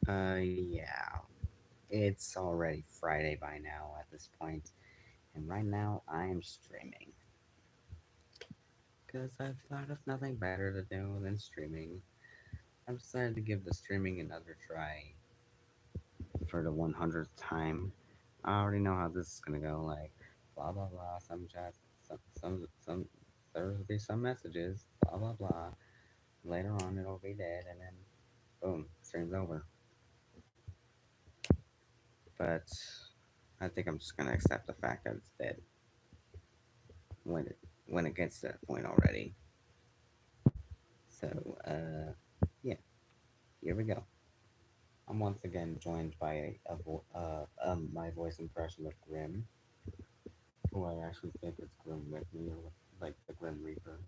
Yeah. It's already Friday by now at this point, and right now I am streaming. Because I've thought of nothing better to do than streaming. I've decided to give the streaming another try for the 100th time. I already know how this is gonna go, like, blah blah blah, some chat, there'll be some messages, blah blah blah. Later on it'll be dead, and then boom, stream's over. But I think I'm just gonna accept the fact that it's dead when it gets to that point already. So yeah, here we go. I'm once again joined by my voice impression of Grim, who I actually think is Grim with me, or like the Grim Reaper.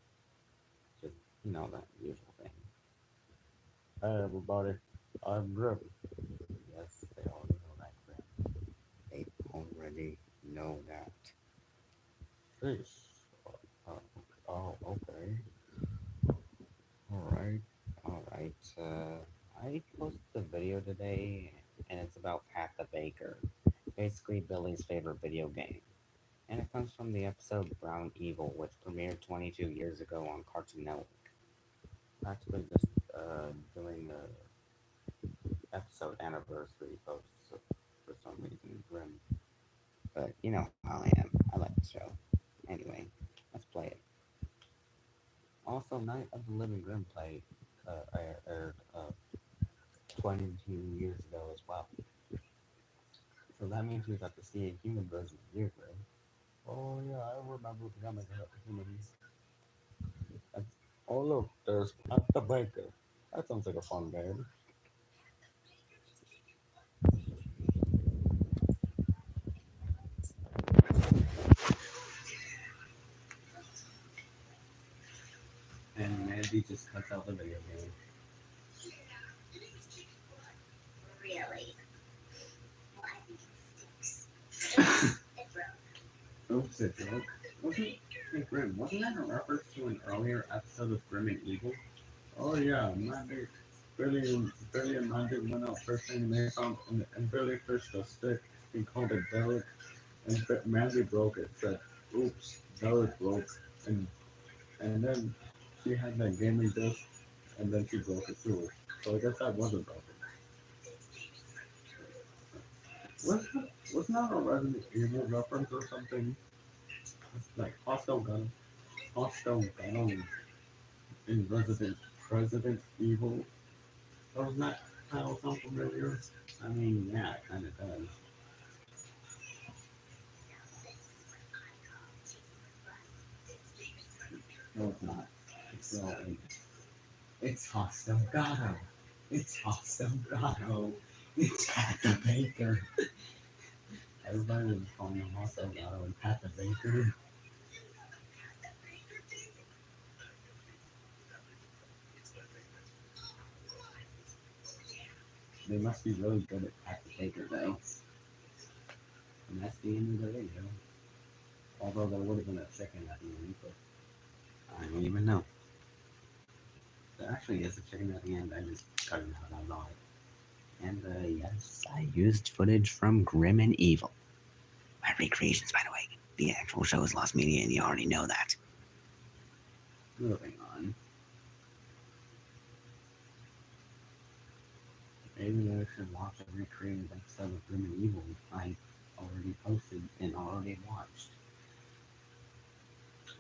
Just that usual thing. Hey everybody, I'm Grim. Yes, they already know that Grim. They already know that. Fish. Uh, oh, okay. Alright, alright. I posted a video today, and it's about Pat the Baker. Basically, Billy's favorite video game. And it comes from the episode Brown Evil, which premiered 22 years ago on Cartoon Network. Actually, just doing a episode anniversary posts for some reason, Grim. But you know how I am. I like the show. Anyway, let's play it. Also, Night of the Living Grim played aired 22 years ago as well. So that means we got to see a human version of you, Grim. Oh yeah, I remember becoming a human. That's, oh look, there's Pat the Baker. That sounds like a fun game. And Mandy just cuts out the video game. Oops, it broke. Wasn't Hey Grim, wasn't that a reference to an earlier episode of Grim and Evil? Oh yeah, Mandy, Billy and Mandy went out fishing and they found and Billy fished a stick. He called it Derek, and Mandy broke it. Said, "Oops, Derek broke," and and then she had that gaming disc, and then she broke it too. So I guess that wasn't broken. Wasn't that a Resident Evil reference or something? Like Hostile Gun in Resident Evil. Doesn't that title sound familiar? I mean, yeah, it kind of does. No, it's not. It's well, it's Hostile Gato. It's Hostile Gato. It's Pat the Baker. Everybody was calling him Hostile Gato and Pat the Baker. They must be really good at Pat the Baker, though. And that's the end of the video. Although there would have been a chicken at the end, but I don't even know. There actually is a chicken at the end. I just cut it out. I saw it. And yes, I used footage from Grim and Evil. My recreations, by the way. The actual show is Lost Media, and you already know that. Moving on. Maybe I should watch a recreated episode of Grim and Evil I already posted and already watched.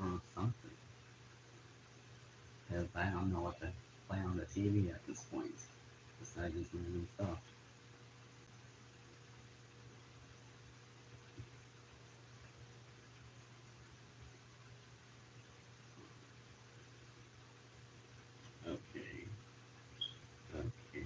Or something. Because I don't know what to play on the TV at this point. Besides just random stuff. Okay. Okay.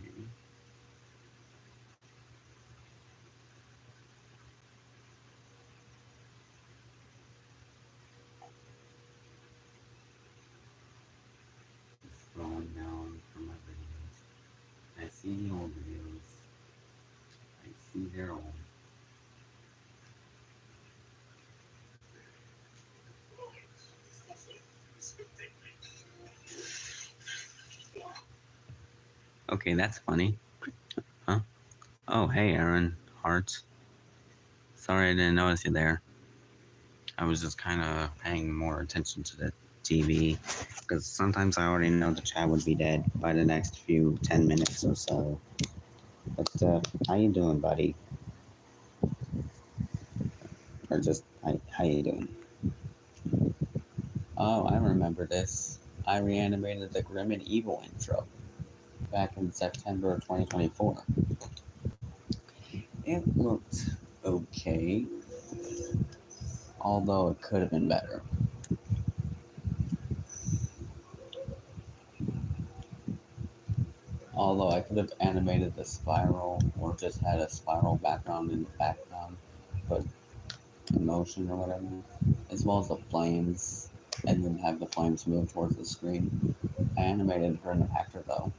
Scrolling down from my videos. I see the old videos. I see their old. Okay, that's funny. Huh? Oh, hey, Aaron Hart. Sorry I didn't notice you there. I was just kind of paying more attention to the TV because sometimes I already know the chat would be dead by the next few 10 minutes or so. But how you doing, buddy? Or just how you doing? Oh, I remember this. I reanimated the Grim and Evil intro back in September of 2024. It looked okay, although it could have been better. Although I could have animated the spiral or just had a spiral background in the background, but emotion or whatever, as well as the flames, and then have the flames move towards the screen. I animated her in the actor though,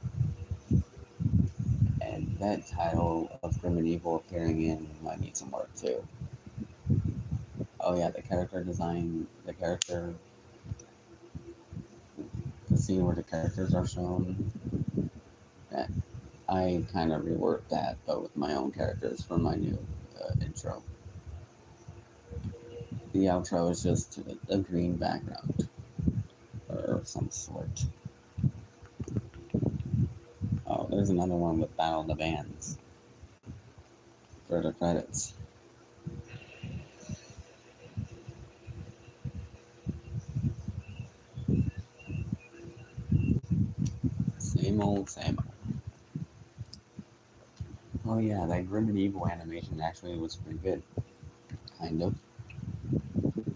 and that title of Grim and Evil appearing in might need some work too. Oh yeah, the character design, the scene where the characters are shown, that I kind of reworked that, but with my own characters for my new intro. The outro is just a green background or some sort. Oh, there's another one with Battle of the Bands for the credits. Same old, same old. Oh yeah, that Grim and Evil animation actually was pretty good. Kind of.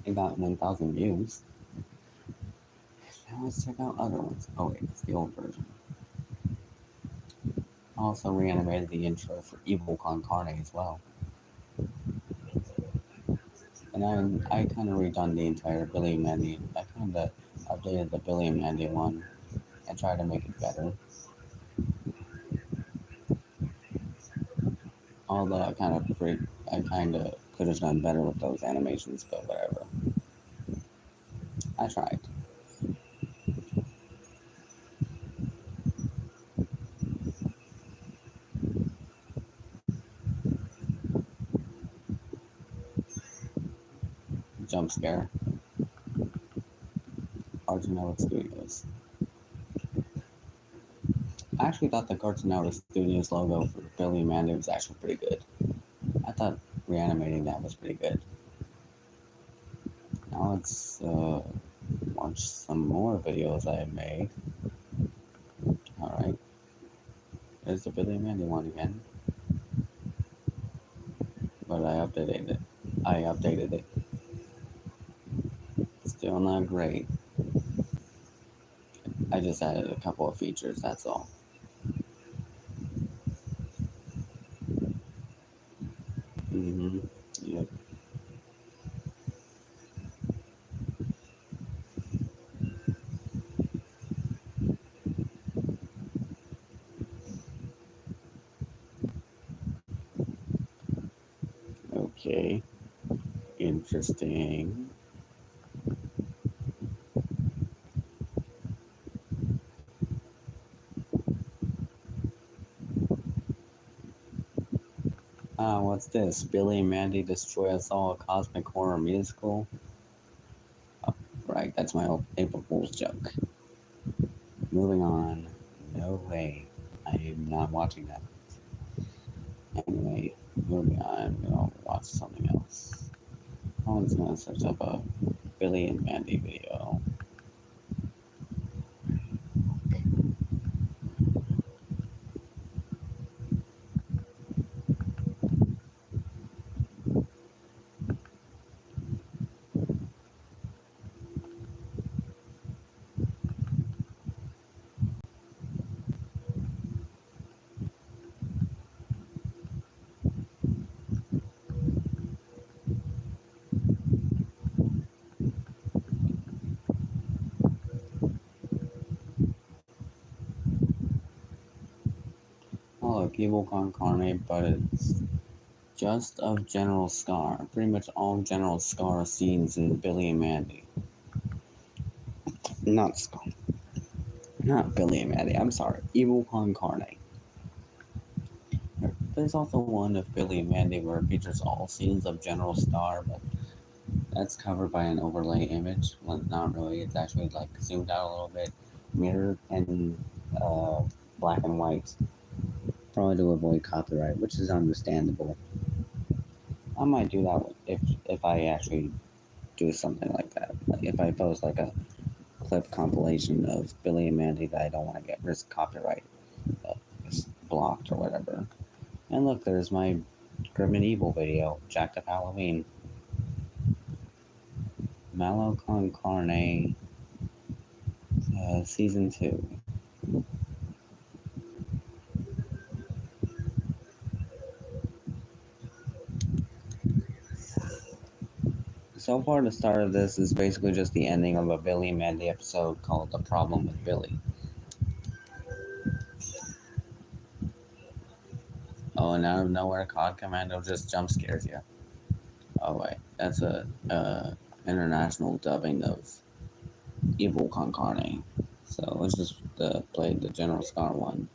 It got 1,000 views. Now let's check out other ones. Oh wait, it's the old version. I also reanimated the intro for Evil Con Carne as well. And I kind of redone the entire Billy and Mandy. I kind of updated the Billy and Mandy one and tried to make it better. Although I kind of could have done better with those animations, but whatever. I tried. Jump scare. Cartoon Network Studios. I actually thought the Cartoon Network Studios logo for Billy and Mandy was actually pretty good. I thought reanimating that was pretty good. Now let's watch some more videos I have made. Alright. There's the Billy and Mandy one again. But I updated it. Still not great. I just added a couple of features, that's all. Mm-hmm. Yep. Okay. Interesting. What's this? Billy and Mandy Destroy Us All, a cosmic horror musical? Oh, right, that's my old April Fool's joke. Moving on. No way. I am not watching that. Anyway, moving on. I'm gonna watch something else. I'm just gonna search up a Billy and Mandy video. Oh, look, Evil Con Carne, but it's just of General Scar. Pretty much all General Scar scenes in Billy and Mandy. Not Scar. Not Billy and Mandy, I'm sorry. Evil Con Carne. There's also one of Billy and Mandy where it features all scenes of General Star, but that's covered by an overlay image. Well, not really. It's actually like zoomed out a little bit, mirrored and uh, black and white, probably to avoid copyright, which is understandable. I might do that if I actually do something like that. Like if I post like a clip compilation of Billy and Mandy that I don't want to get risk copyright uh, blocked or whatever. And look, there's my Grim and Evil video, Jacked Up Halloween, Mallow Con Carne, season 2. So far, the start of this is basically just the ending of a Billy and Mandy episode called The Problem with Billy. Oh, and out of nowhere, COD Commando just jump scares you. Oh, wait, that's a international dubbing of Evil Con Carne. So let's just play the General Scar one.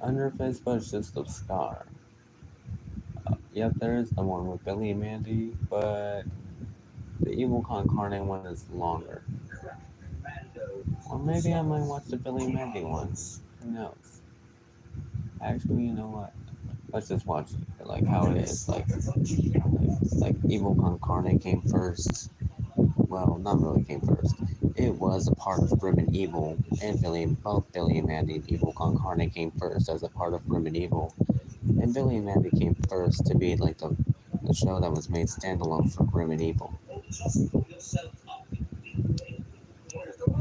Underface was just a scar. Yep, there is the one with Billy and Mandy, but the Evil Con Carne one is longer. Or maybe I might watch the Billy and Mandy one. Who knows? Actually, you know what? Let's just watch it like how it is. Like Evil Con Carne came first. Well, not really came first. It was a part of Grim and Evil, and both Billy and Mandy and Evil Con Carne came first as a part of Grim and Evil. And Billy and Mandy came first to be like the show that was made standalone for Grim and Evil.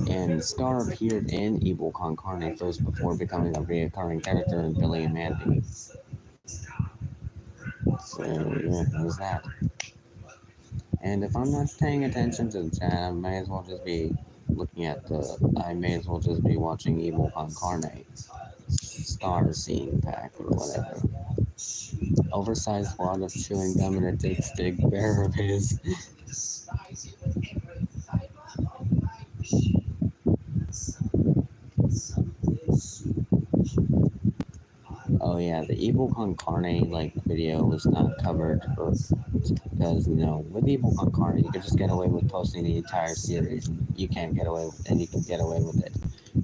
And Scar appeared in Evil Con Carne first before becoming a recurring character in Billy and Mandy. So yeah, there's that. And if I'm not paying attention to the chat, I may as well just be looking at I may as well just be watching Evil Con Carne Scar scene pack or whatever. Oversized wad of chewing gum and a dipstick bearer of his. Oh yeah, the Evil Con Carne like video was not covered because with Evil Con Carne you can just get away with posting the entire series and you can get away with it.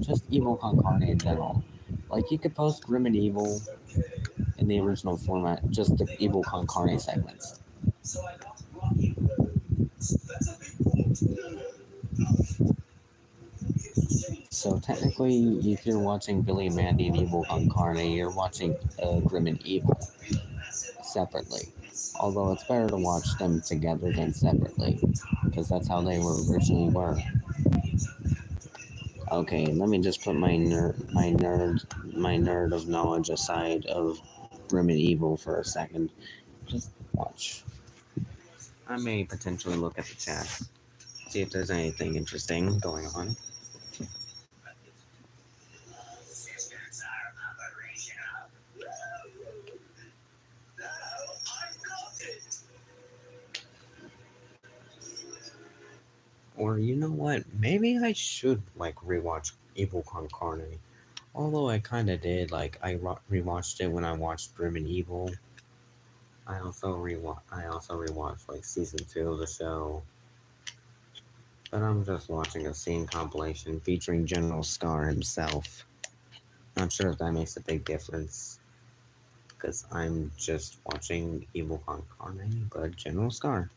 Just Evil Con Carne in general. Like you could post Grim and Evil in the original format, just the Evil Con Carne segments. So technically, if you're watching Billy and Mandy and Evil Con Carne, you're watching Grim and Evil separately. Although it's better to watch them together than separately, because that's how they originally were. Okay, let me just put my nerd of knowledge aside of Grim and Evil for a second. Just watch. I may potentially look at the chat, see if there's anything interesting going on. Or you know what? Maybe I should like rewatch Evil Con Carne. Although I kind of did. Like I rewatched it when I watched Grim and Evil. I also rewatched like season 2 of the show. But I'm just watching a scene compilation featuring General Scar himself. Not sure if that makes a big difference. Because I'm just watching Evil Con Carne, but General Scar.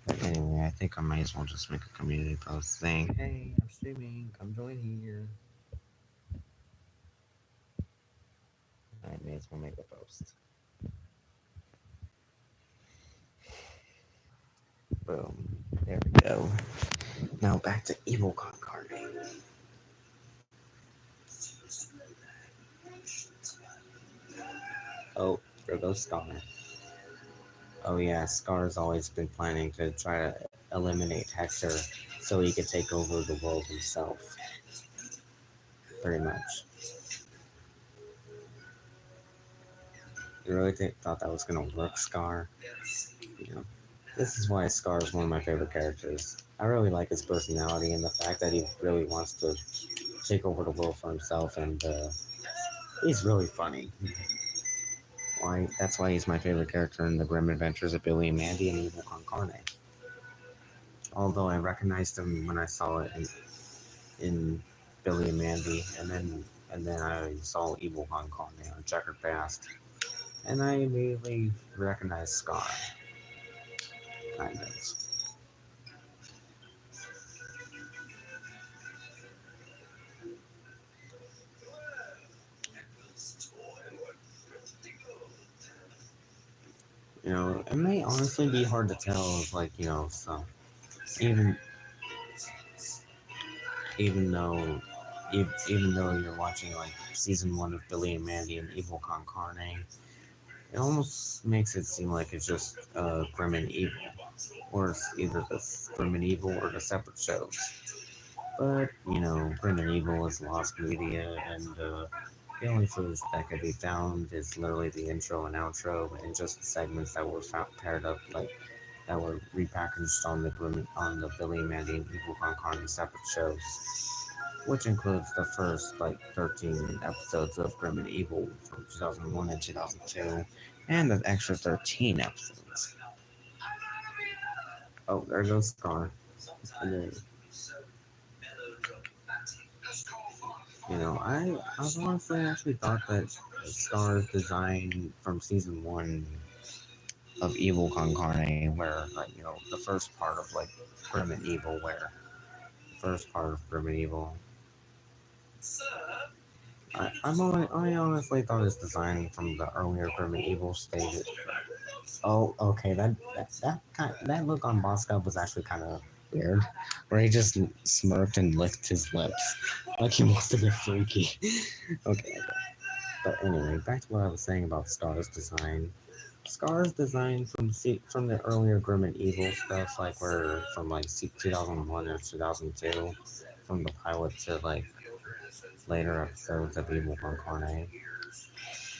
But anyway, I think I might as well just make a community post saying, hey, I'm streaming, come join here. I may as well make a post. Boom. There we go. Now back to Evil Concarne. Oh, there goes Scar. Oh yeah, Scar's always been planning to try to eliminate Hector so he could take over the world himself. Pretty much. You really thought that was gonna work, Scar? You know, this is why Scar is one of my favorite characters. I really like his personality and the fact that he really wants to take over the world for himself, and he's really funny. Why? That's why he's my favorite character in the Grim Adventures of Billy and Mandy and Evil Concarne. Although I recognized him when I saw it in Billy and Mandy, and then I saw Evil Concarne on Checkered Past, and I immediately recognized Scar. Kind of. You know, it may honestly be hard to tell, like, so even even though even though you're watching like season 1 of Billy and Mandy and Evil Concarne, it almost makes it seem like it's just Grim and Evil, or it's either the Grim and Evil or the separate shows. But Grim and Evil is lost media, and the only footage that can be found is literally the intro and outro, and just the segments that were paired up, like that were repackaged on the Billy and Mandy and Evil Concarne separate shows, which includes the first like 13 episodes of Grim and Evil from 2001 and 2002, and the extra 13 episodes. Oh, there goes Scar. And then, I've honestly actually thought that Scar's design from season 1 of Evil Concarne, where like the first part of like Grim and Evil, where the first part of Grim and Evil, I honestly thought his design from the earlier Grim and Evil stages. Oh, okay. That look on Boss Cub was actually kind of weird, where he just smirked and licked his lips, like he wants to get freaky. Okay. But anyway, back to what I was saying about Scar's design. Scar's design from the earlier Grim and Evil stuff, like where from like 2001 or 2002, from the pilot to like later episodes of Evil Concarne.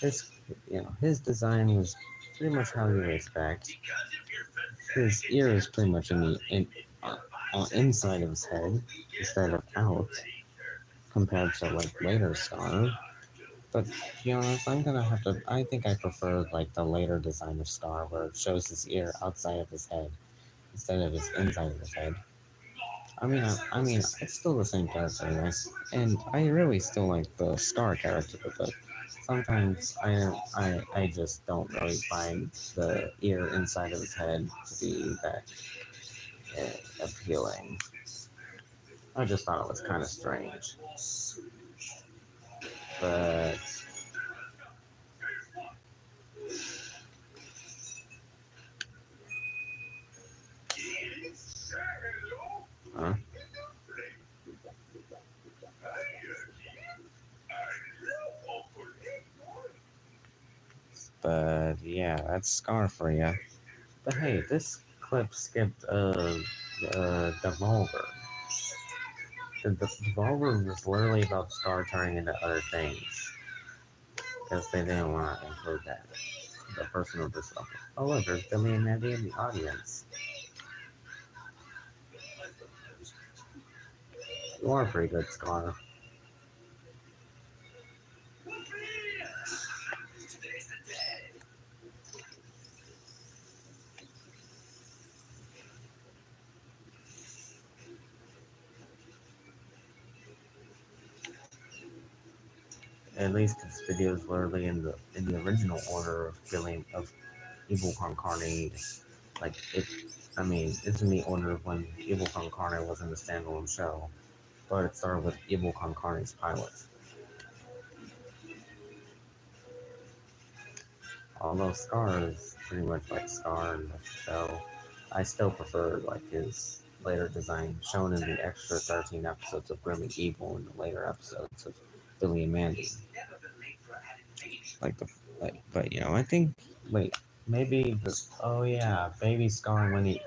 His design was pretty much how you would expect. His ear is pretty much inside of his head instead of out, compared to like later Scar. But to be honest, I think I prefer like the later design of Scar, where it shows his ear outside of his head instead of his inside of his head. I mean, it's still the same character, right? And I really still like the Scar character, but sometimes I just don't really find the ear inside of his head to be that appealing. I just thought it was kind of strange, but huh? But yeah, that's Scar for you. But hey, this clip skipped Devolver. The Devolver was literally about Scar turning into other things because they didn't want to include that. The personal discovery. Oh look, there's Billy and Mandy in the audience. You are pretty good, Scar. At least this video is literally in the original order of Evil Concarne. Like it, I mean, it's in the order of when Evil Concarne wasn't a standalone show, but it started with Evil Concarne's pilot. Although Scar is pretty much like Scar in the show, I still prefer like his later design shown in the extra 13 episodes of Grim and Evil and the later episodes of Billy and Mandy. Like the but I think wait maybe the oh yeah Baby Scar when the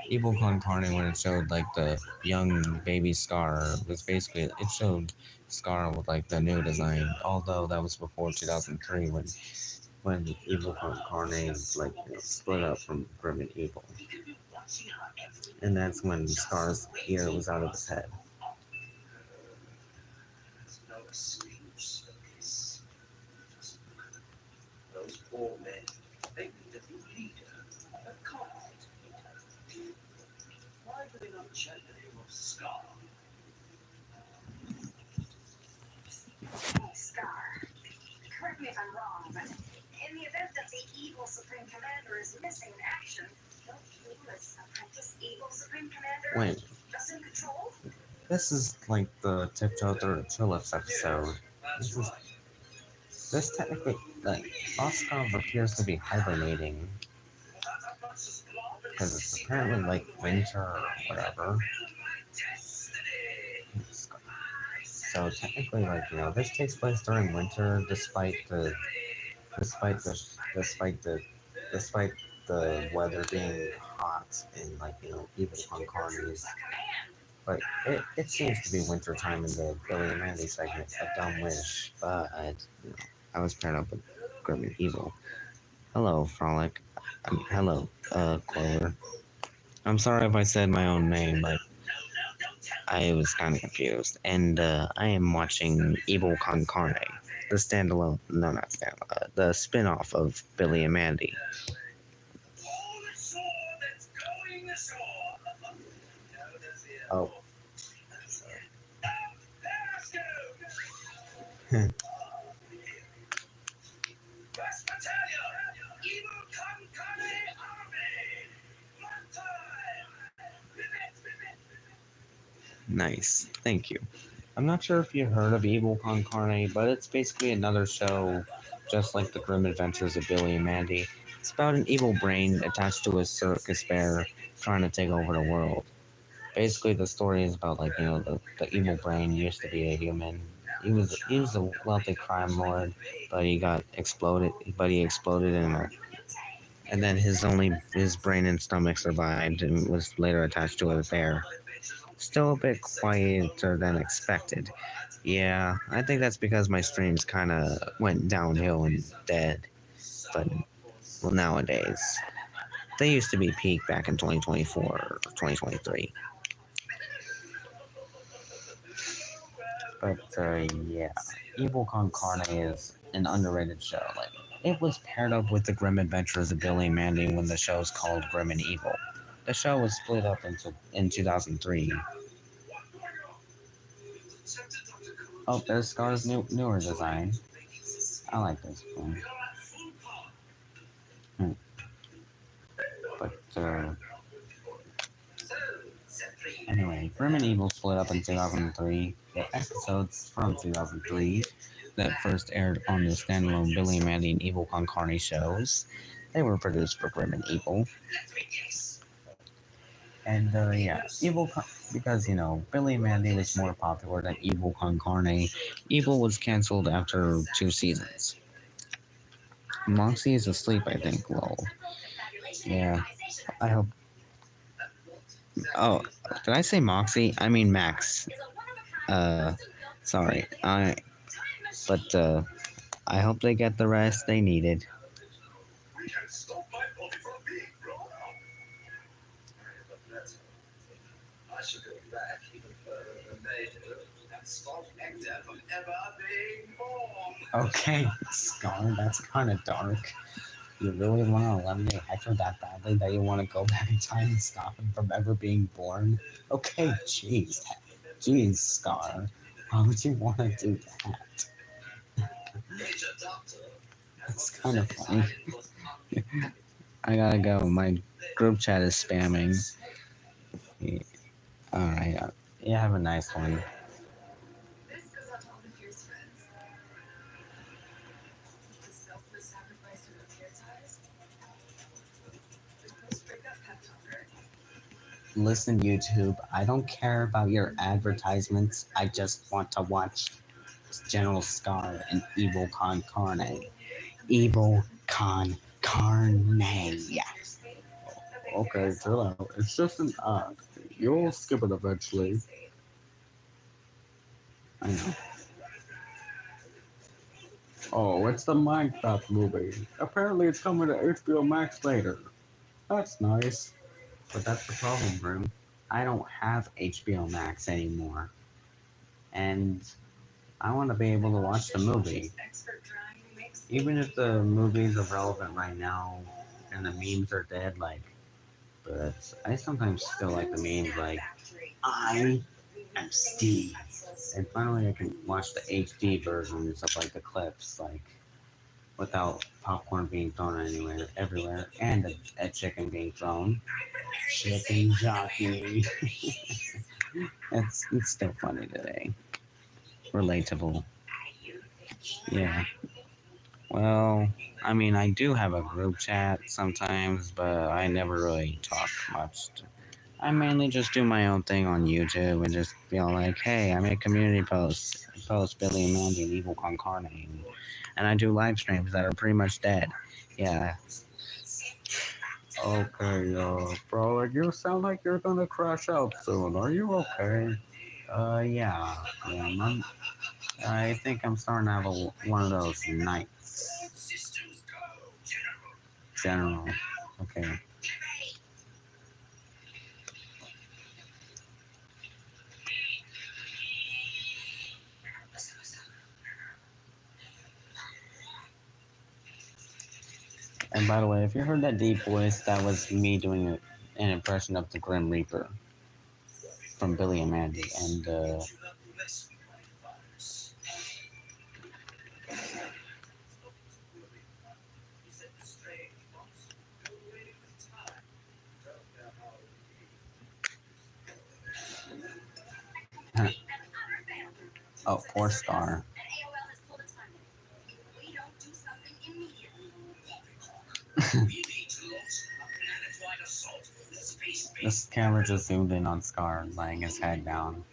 Evil Con Carne when it showed like the young baby Scar was basically it showed Scar with like the new design, although that was before 2003 when Evil Con Carne like split up from Grim and Evil, and that's when Scar's ear was out of his head. Scar. Correct me if I'm wrong, but in the event that the evil Supreme Commander is missing in action, don't you, as apprentice evil Supreme Commander, Wait, just in control? this is like the Tiptoe Through the Tulips episode. This is this technically like Oscar appears to be hibernating because it's apparently like winter or whatever. So technically, like this takes place during winter, despite the despite the despite the weather being hot and like even on Carney's. But it seems to be winter time in the Billy and Mandy segment. A dumb wish, but I was paired up with Grim and Evil. Hello, Frolic. Hello, Clover. I'm sorry if I said my own name, but I was kind of confused. And I am watching Evil Con Carne, the standalone, no, not standalone, the spin off of Billy and Mandy. Oh. Nice, thank you. I'm not sure if you heard of Evil Con Carne, but it's basically another show, just like the Grim Adventures of Billy and Mandy. It's about an evil brain attached to a circus bear trying to take over the world. Basically, the story is about like the evil brain used to be a human. He was a wealthy crime lord, but he got exploded. But he exploded and then his brain and stomach survived and was later attached to a bear. Still a bit quieter than expected. Yeah, I think that's because my streams kind of went downhill and dead. But well, nowadays they used to be peak back in 2024 or 2023. But yeah, Evil Con Carne is an underrated show. Like it was paired up with the Grim Adventures of Billy and Mandy when the show's called Grim and Evil. The show was split up in 2003. Oh, there's Scar's newer design. I like this one. But anyway, Grim and Evil split up in 2003. The episodes from 2003 that first aired on the standalone Billy and Mandy and Evil Con Carne shows, they were produced for Grim and Evil. And yeah, because Billy and Mandy was more popular than Evil Con Carne. Evil was canceled after 2 seasons. Moxie is asleep, I think. Lol. Yeah, I hope. Oh, did I say Moxie? I mean Max. Sorry. But I hope they get the rest they needed. Okay, Scar, that's kind of dark. You really want to eliminate Hector that badly that you want to go back in time and stop him from ever being born? Okay, jeez. Jeez, Scar. Why would you want to do that? It's kind of funny. I gotta go. My group chat is spamming. Yeah. Alright. You have a nice one. Listen, YouTube, I don't care about your advertisements. I just want to watch General Scar and Evil Con Carne. Evil Con Carne. Okay, chill out. It's just an ad. You'll skip it eventually. I know. Oh, it's the Minecraft movie. Apparently, it's coming to HBO Max later. That's nice. But that's the problem, Broom. I don't have HBO Max anymore. And I want to be able to watch the movie. Even if the movie's irrelevant right now and the memes are dead, like, but I sometimes still like the memes, like, I am Steve. And finally, I can watch the HD versions of, like, the clips, like, without popcorn being thrown anywhere, everywhere, and a chicken being thrown. Chicken jockey. It's still funny today. Relatable. Yeah. Well, I mean, I do have a group chat sometimes, but I never really talk much. I mainly just do my own thing on YouTube and just be all like, hey, I make community posts, post Billy and Mandy and Evil Con Carne, and I do live streams that are pretty much dead. Yeah. Okay, bro, like you sound like you're gonna crash out soon. Are you okay? Yeah. I think I'm starting to have one of those nights. General. Okay. And by the way, if you heard that deep voice, that was me doing an impression of the Grim Reaper from Billy and Mandy. And oh, poor Scar. This camera just zoomed in on Scar, laying his head down.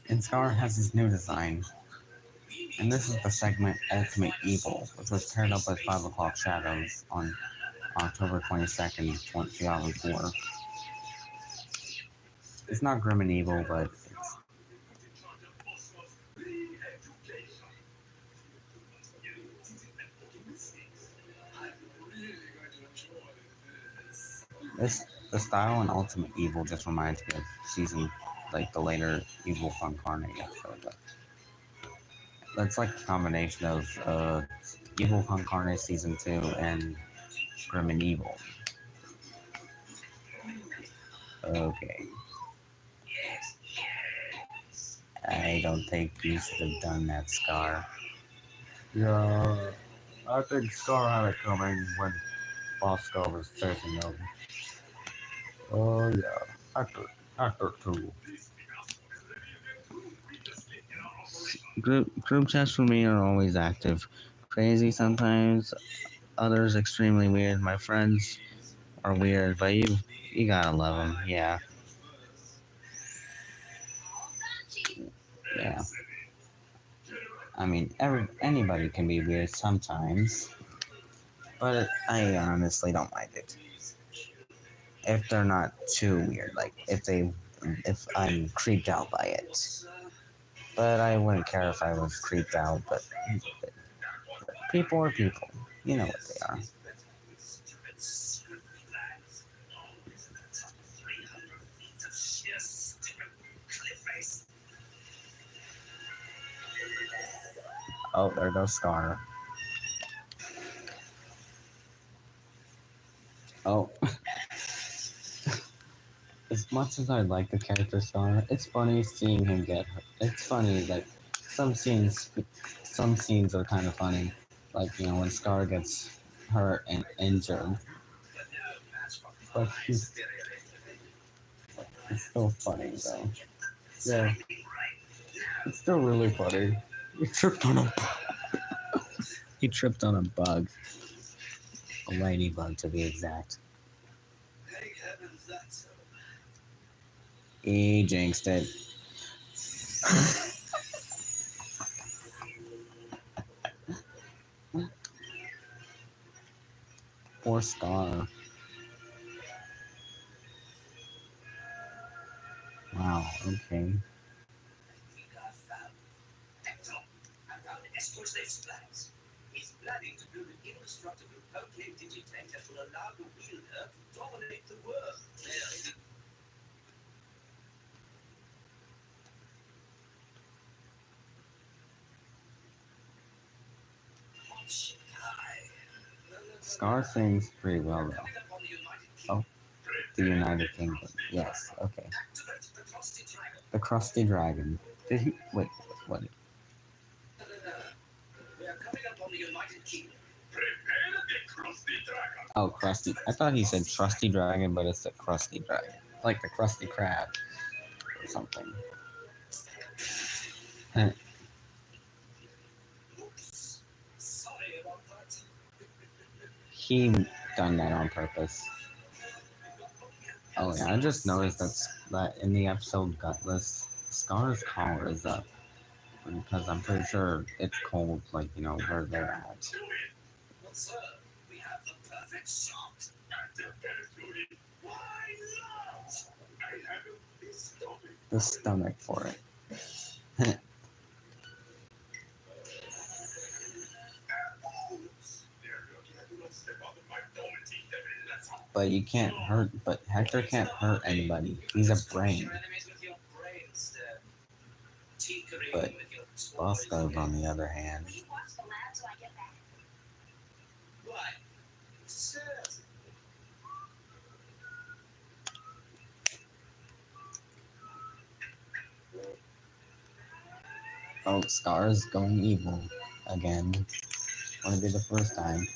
And Scar has his new design. And this is the segment Ultimate Evil, which was paired up with 5 O'Clock Shadows on October 22nd, 2004. It's not grim and evil, but the style in Ultimate Evil just reminds me of season, like the later Evil Con Carne episode. That's like a combination of Evil Con Carne season 2 and Grim and Evil. Okay. I don't think you should have done that, Scar. Yeah, I think Scar had it coming when Bosco was chasing him. Oh yeah, actor 2. Group chats for me are always active. Crazy sometimes, others extremely weird. My friends are weird, but you gotta love them. Yeah. Yeah. I mean, anybody can be weird sometimes, but I honestly don't mind it if they're not too weird. Like if I'm creeped out by it. But I wouldn't care if I was creeped out. But people are people. You know what they are. Oh, there goes Scar. Oh. As much as I like the character Scar, it's funny seeing him get hurt. It's funny, like, some scenes are kind of funny. Like, you know, when Scar gets hurt and injured. But it's still funny, though. Yeah. It's still really funny. You tripped on a He tripped on a bug. A ladybug, to be exact. Thank heavens that's so. He jinxed it. Poor Scar. Wow, okay. We got found. Hector, I found Espos's plans. He's planning to build an indestructible cocaine digitank that will allow the wielder to dominate the world. There, hot shit guy. Scar sings pretty well, though. Coming up on the United Oh, Kingdom. the United Kingdom. Yes, okay. Activate the Crusty Dragon. The Crusty Dragon. Did he? Wait, what? We are coming up on the United Kingdom. Prepare the Crusty Dragon. Oh, Krusty. I thought he said Trusty Dragon, but it's the Krusty Dragon. Like the Krusty Krab or something. Oops. Sorry about that. He done that on purpose. Oh yeah, I just noticed that in the episode Gutless, Scar's collar is up. Because I'm pretty sure it's cold, like, you know, where they're at. Well, sir, we have the perfect shot. Why not? I have the stomach. The stomach for it. But you can't hurt, but Hector can't hurt anybody. He's a brain. But Bosco's on the other hand. Will you watch the lab till I get back? Why? Sir. Oh, Scar's going evil again. Won't be the first time.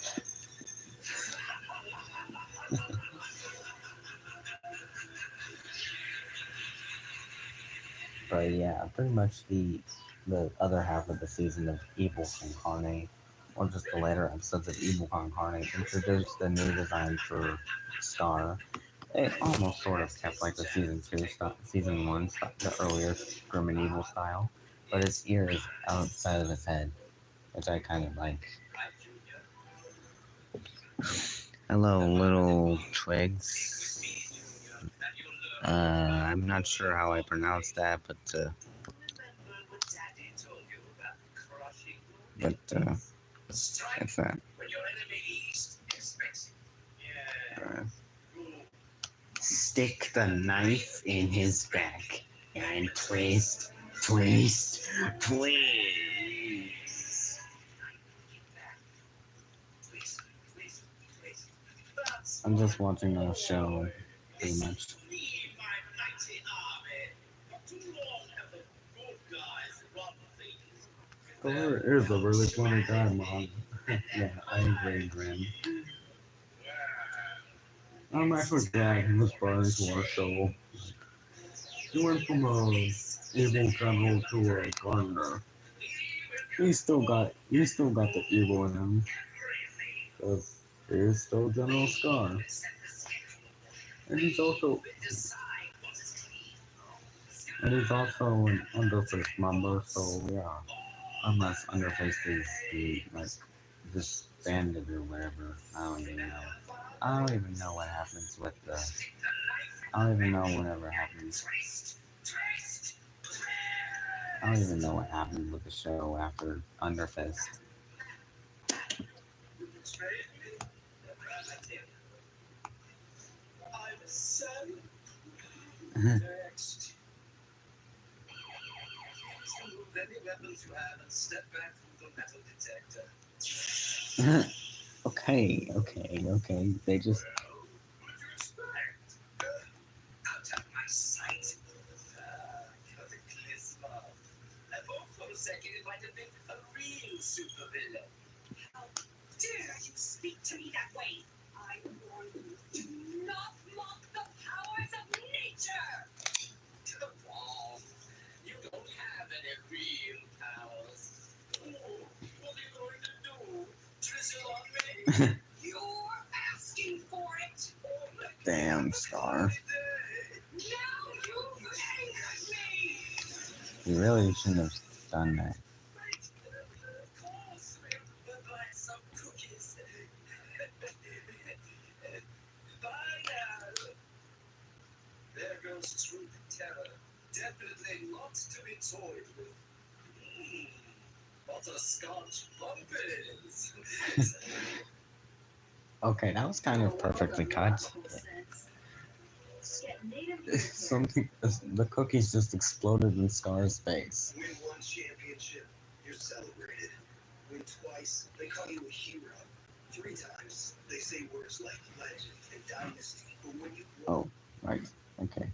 But yeah, pretty much the other half of the season of Evil Incarnate, or just the later episodes of Evil Incarnate, introduced the new design for Scar. It almost sort of kept like the season 1, the earlier Grim and Evil style, but his ear is outside of his head, which I kind of like. Hello, little twigs. I'm not sure how I pronounce that, but it's that. Stick the knife in his back and twist, twist, twist. I'm just watching a show, pretty much. Thor is a really funny guy, Mom. Yeah, I agree, Grim. I'm actually glad he was brought into our show. He went from a evil general to a gardener. He's still got the evil in him. Because he is still General Scar. And he's also an Underface member, so yeah. Unless Underface is like disbanded or whatever. I don't even know. I don't even know what happens with the. I don't even know whatever happens. I don't even know what happened with the show after Underfist. Next. Remove any weapons you have and step back from the metal detector. Okay. They just. What would you expect? Out of my sight. Cataclysma. I thought for a second it might have been a real supervillain. How dare you speak to me that way? I warn you, do not mock the powers of nature! To the wall. You don't have any real powers. Oh, what are you going to do? You're asking for it. Damn, Scar. Now you've angered me. You really shouldn't have done that. Of course, we'll buy some cookies. Bye now. There goes truth terror. Definitely lots to be toyed with. What a Scotch bumpers. Okay, that was kind of perfectly cut. Something, the cookies just exploded in Scar's face. Win one championship, you're celebrated. Win twice, they call you a hero. 3 times, they say words like legend and dynasty. But when you Oh, right. Okay.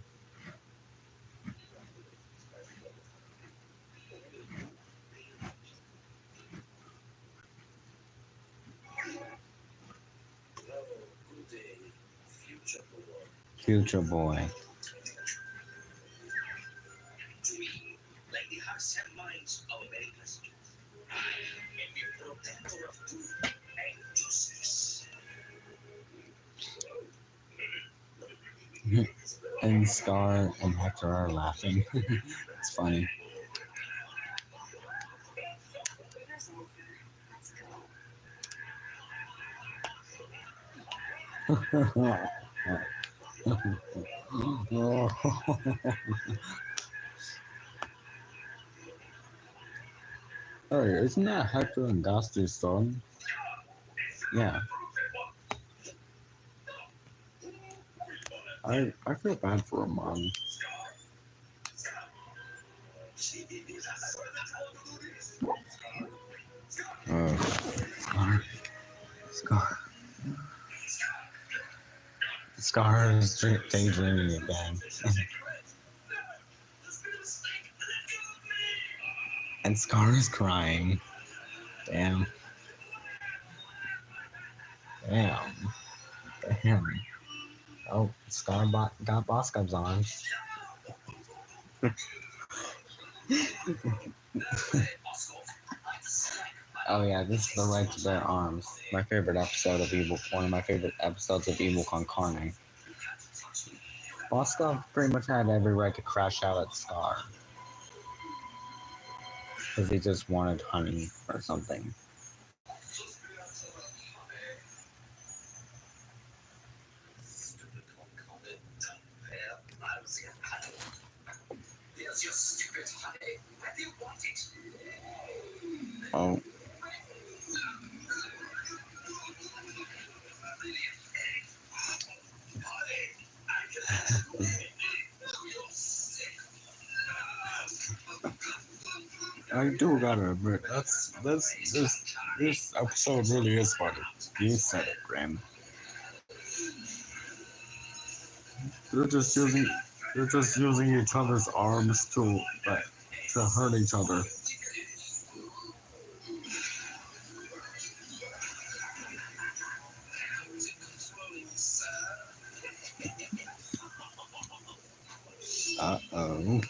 oh, good day, future boy. Future boy. To me, like the hearts and minds of many passengers. I am the protector of truth and justice. And Scar and Hector are laughing. It's funny. Dinner's over. Let's go. Hey, isn't that Hector and Ghasti's son? Yeah. I feel bad for him, Mom. Scar. Scar. Scar is daydreaming again. And Scar is crying. Damn. Damn. Damn. Oh, Scar got Boss Cubs on. Oh yeah, this is the right to bear arms. My favorite episode of Evil. One of my favorite episodes of Evil Con Carne. Boss Cub pretty much had every right to crash out at Scar. Because he just wanted honey or something. Here's your stupid honey. Where do you want it? Oh. I do gotta admit, this episode really is funny. You said it, Graham. They're just using each other's arms to hurt each other. Uh-oh.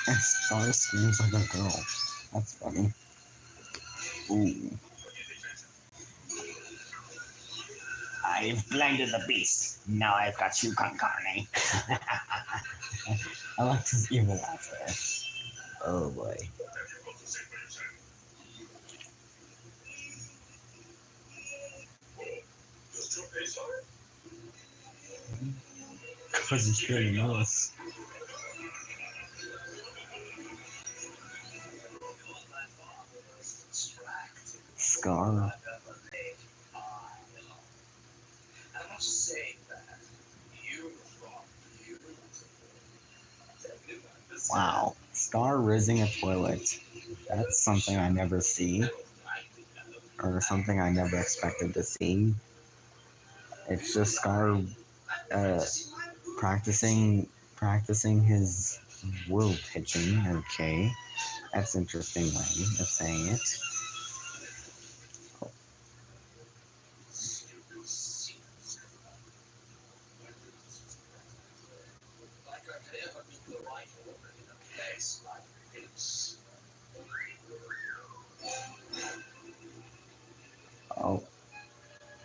And Scar screams like a girl. That's funny. Ooh. I've blinded the beast. Now I've got you, Con Carne. I like his evil laugh there. Oh boy. Because he's killing us. Scar. I'm not saying that. Wow. Scar rizzing a toilet. That's something I never see. Or something I never expected to see. It's just Scar practicing his world pitching. Okay. That's an interesting way of saying it.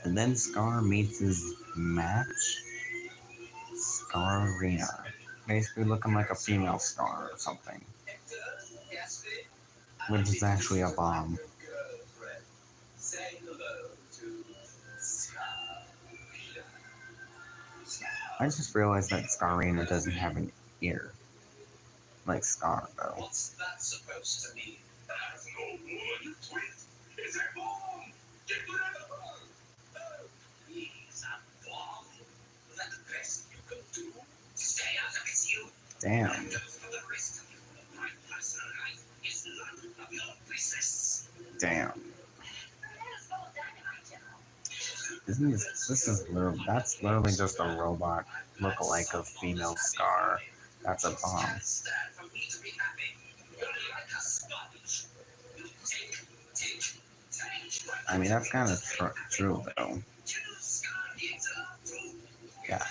And then Scar meets his match, Scarina. Basically looking like a female Scar or something. Which is actually a bomb. I just realized that Scarina doesn't have an ear. Like Scar, though. What's that supposed to mean? That's no more, you twit! It's a bomb! Get rid of the bomb! Oh, please, a bomb? Is that the best you can do? Stay out of it, you! Damn. And for the rest of you, my personal life is none of your business! Damn. Isn't that's literally just a robot look-alike of female Scar. That's a bomb. Can't stand for me to be happy. You're like a sponge. You take. I mean, that's kind of true, though. Yeah.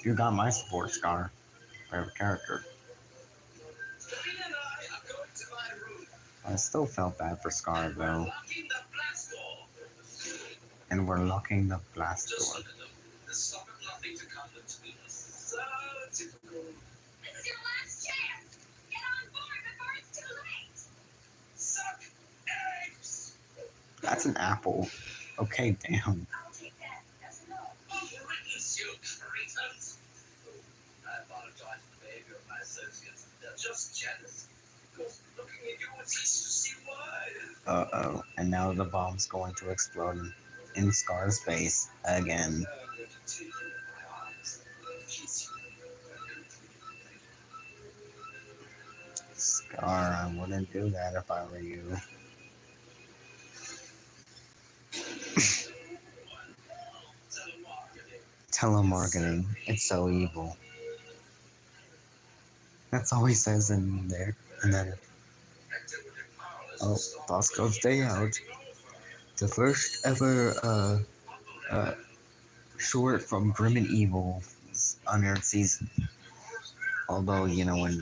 You got my support, Scar. Favorite character. I still felt bad for Scar, though. And we're locking the blast door. This is your last chance. Get on board before it's too late. Suck eggs. That's an apple. Okay, damn. I'll take that. That's a no. Witness, you cretins. I apologize for the behavior of my associates. They're just jealous. Because looking at you, it's easy to see why. Uh-oh. And now the bomb's going to explode in Scar's face again. Scar, I wouldn't do that if I were you. Telemarketing. It's so evil. That's all he says in there. And then, oh, Bosco's Day Out. The first ever short from Grim and Evil's unaired season. Although when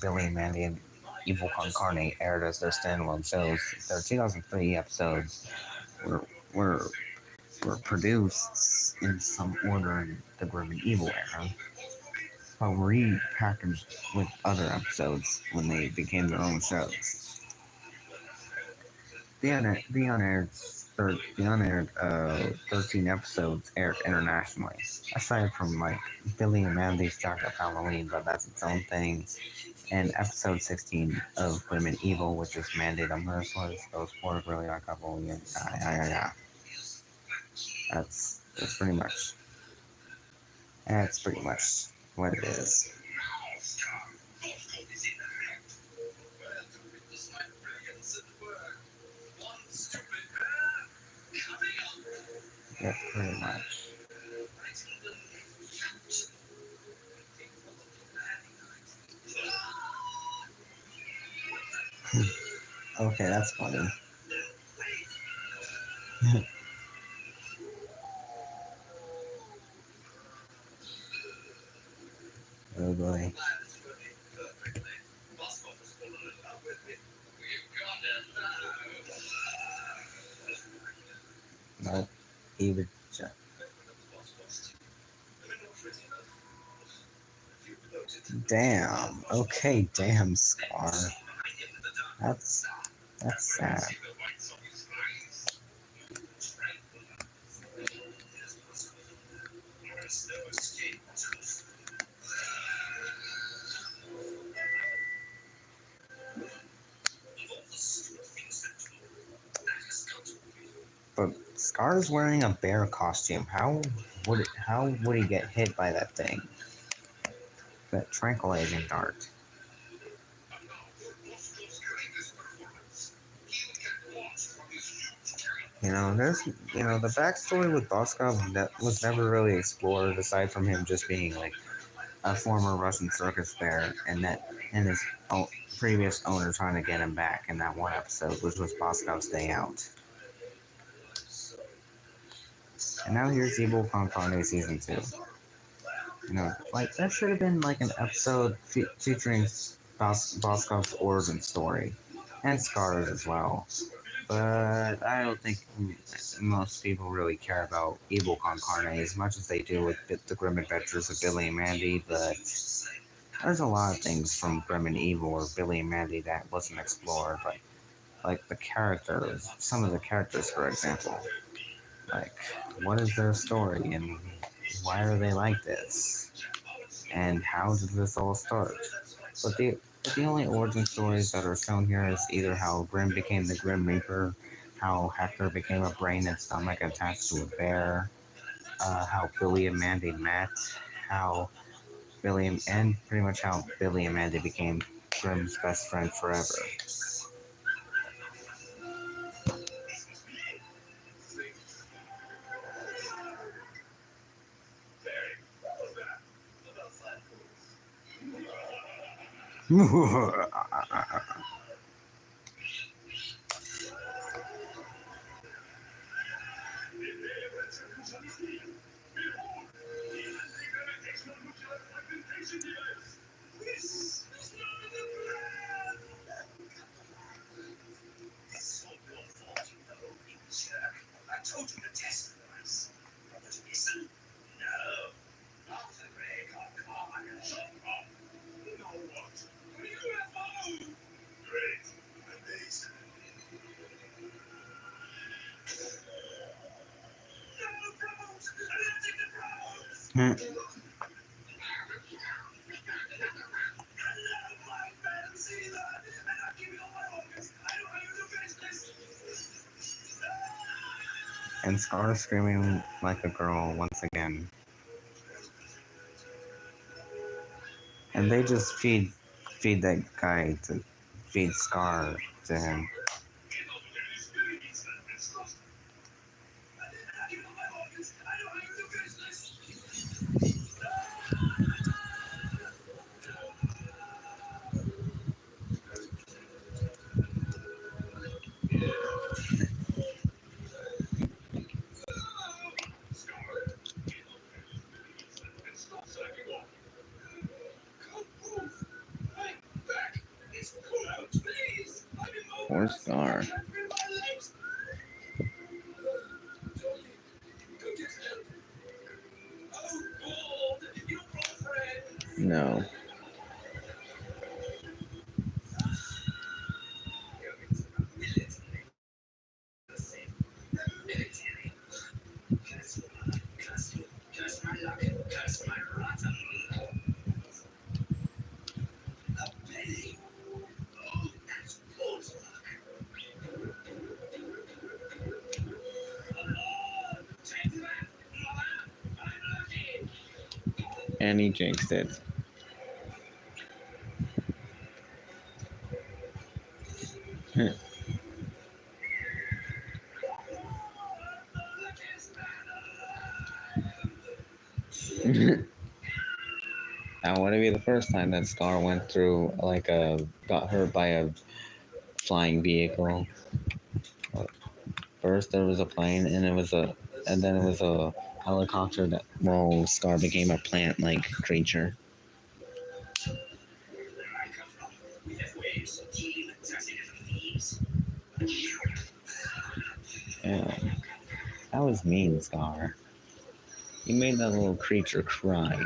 Billy and Mandy and Evil Concarnate aired as their standalone shows, their 2003 episodes were produced in some order in the Grim and Evil era, but repackaged with other episodes when they became their own shows. The unaired 13 episodes aired internationally, aside from like Billy and Mandy's Jacked Up Halloween, but that's its own thing, and episode 16 of Grim and Evil, which is Mandy the Merciless, those four really are couple, yeah. That's pretty much what it is. Yeah, pretty much. Okay, that's funny. Oh boy. Nope. He would just... Damn. Okay, damn, Scar. That's sad. But Scar's wearing a bear costume. How would he get hit by that thing? That tranquilizing dart. The backstory with Boskov was never really explored, aside from him just being like a former Russian circus bear, and his previous owner trying to get him back in that one episode, which was Boscov's Day Out. And now here's Evil Concarnate Season 2. That should have been like an episode featuring Boscov's origin story, and Scar's as well. but I don't think most people really care about Evil Con Carne as much as they do with the Grim Adventures of Billy and Mandy. But there's a lot of things from Grim and Evil or Billy and Mandy that wasn't explored, like the characters, some of the characters, for example. Like, what is their story and why are they like this? And how did this all start? But the only origin stories that are shown here is either how Grim became the Grim Reaper, how Hector became a brain and stomach attached to a bear, how Billy and Mandy met, how and pretty much how Billy and Mandy became Grim's best friend forever. I told you to test the device. But you listen? No. Arthur Gray can't come and shut up. You know what? UFO! Great. Amazing. No problems! Allergic to problems! I love my friends either! And I'll give you all my organs! I know how you do business! And Scar screaming like a girl once again. And they just feed that guy to feed Scar to him. Poor Scar. No. And he jinxed it. Now, would it be the first time that Scar went through, got hurt by a flying vehicle? First, there was a plane, and then it was a helicopter that, well, Scar became a plant-like creature. Yeah. That was mean, Scar. You made that little creature cry.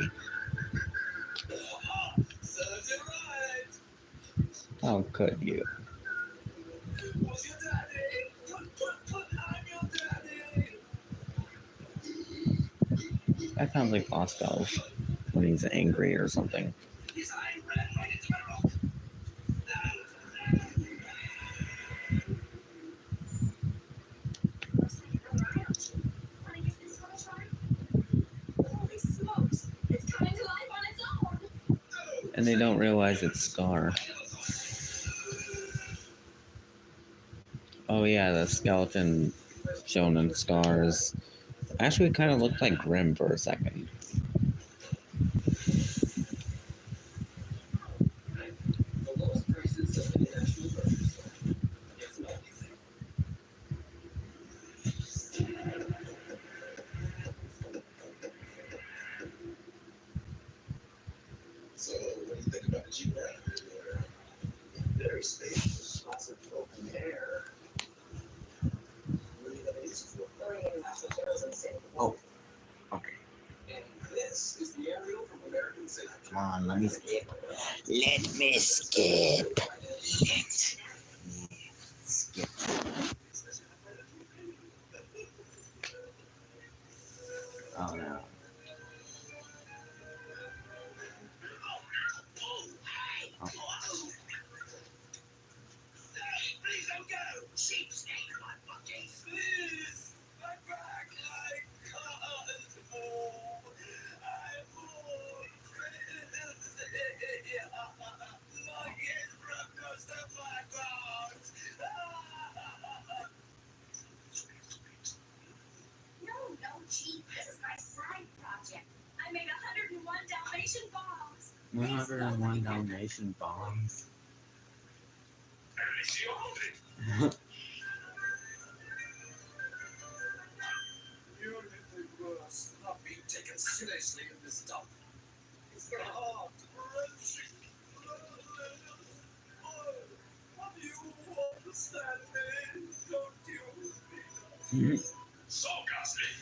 How could you? That sounds like Bosco when he's angry or something. And they don't realize it's Scar. Oh yeah, the skeleton shown in Scars actually kind of looked like Grim for a second. So, what do you think about the geographic area? Very spacious, lots of open air. Come on, let me skip. Let me skip. Let me skip. Oh no. Oh. Please don't go! Cheapskate, my fucking smooth! My back, I can't move! I'm bored! My ears broke most of my bones! No, Chief. This is my side project. I made 101 Dalmatian bombs. 101 Dalmatian bombs. Beautifully worse. Not being taken seriously in this dump. It's the heart wrenching. What do you understand me? Don't you? So ghastly.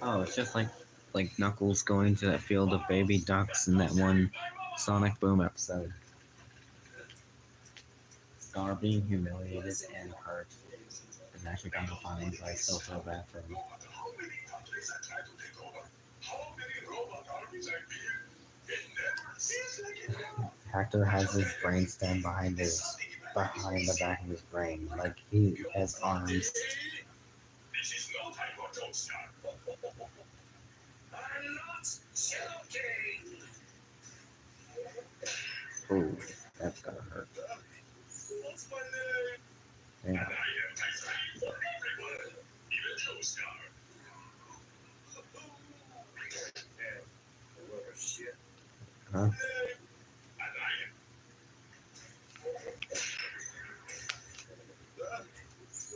Oh, it's just like Knuckles going to that field of baby ducks in that one Sonic Boom episode. Scar being humiliated and hurt. And now she got to find, but I still feel bad for him. How many countries are trying to take over? How many robot armies are being? It never feels like enough. Hector has his brainstem behind the back of his brain, like he has arms. This is no time for joke, Star. I'm not joking. Ooh, that's gonna hurt. What's my name? Yeah. And I am Tyson for everyone, even Joe Star. Shit. Huh? And I am.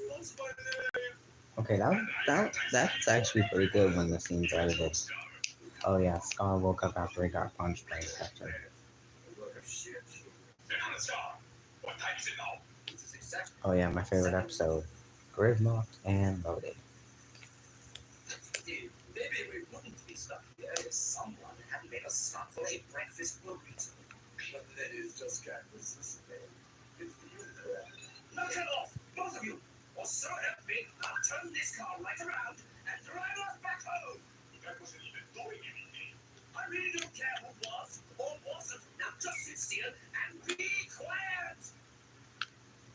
What's my name? Okay, that's actually pretty good when the scene's edited. Oh yeah, Scar woke up after he got punched by Hector. Shit. Star. What time is it now? This is exactly. Oh yeah, my favorite episode. Gridlocked and loaded. Maybe we wouldn't be stuck here if someone had made us stop for a breakfast burrito. But that is just can't resist it. It's the universe. Knock it off, both of you! Or so help me, I'll turn this car right around and drive us back home! That wasn't even doing anything. I really don't care who was or wasn't. Now just sit still and be quiet!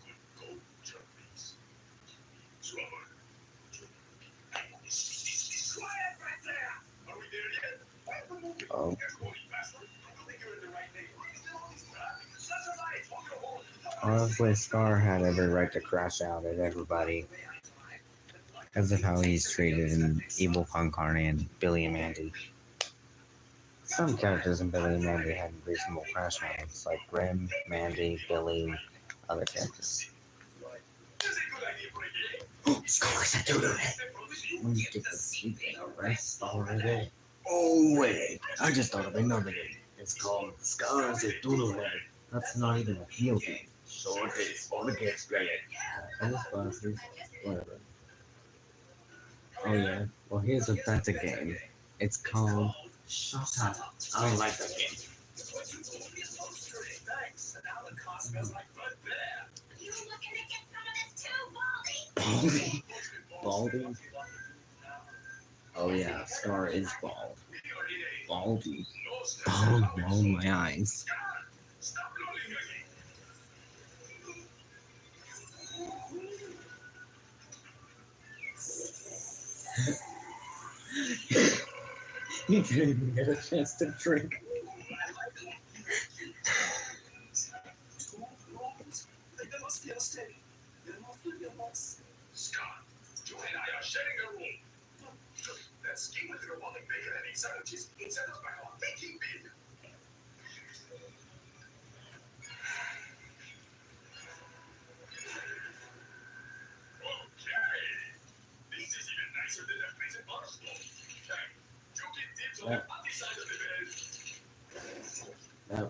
Good go, Jerpies. Trouble. Quiet right there! Are we there yet? Oh. You're going faster. I don't think you're in the right lane. That's a light. Walk your horse. Honestly, Scar had every right to crash out at everybody because of how he's treated in Evil Con Carne and Billy and Mandy. Some characters in Billy and Mandy had reasonable crash moments, like Grim, Mandy, Billy, other characters. Scar's a doodle. When you get to sleep and rest already. Oh wait, I just thought of another game. It's called Scar's a Doodle. That's not even a real game. So it is. All the kids play it. And this bastard, whatever. Oh yeah. Well, that's a game. It's called Shut Up. I don't like that game. You looking to get some of this too, Baldy? Baldy? Oh yeah, Scar is bald. Baldy. Bald blown my eyes. He didn't even get a chance to drink. There must be a mistake. There must be a boss. Scott, you and I are sharing a room. That scheme with your wallet bacon and egg sandwiches set us back on thinking big. Okay. This is even nicer than that place in Barstow. Hey, you get dibs on the other side of the bed. That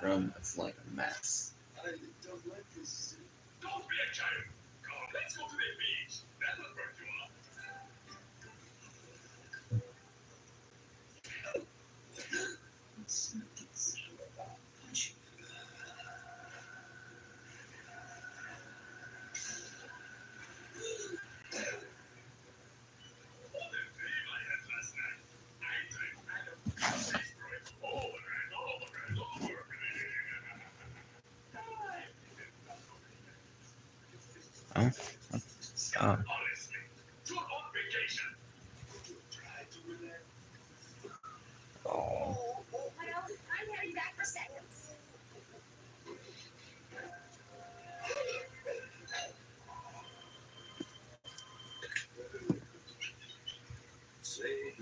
room is like a mess. I don't like this. Don't be a child. Calm Let's go to the beach. That'll perk you up. What a dream I had last night. I dreamt I had fish growing over and over and over. Oh, Scott, honestly, you're on vacation. Would you try to relax? oh. Well, I'm heading back for seconds. Say,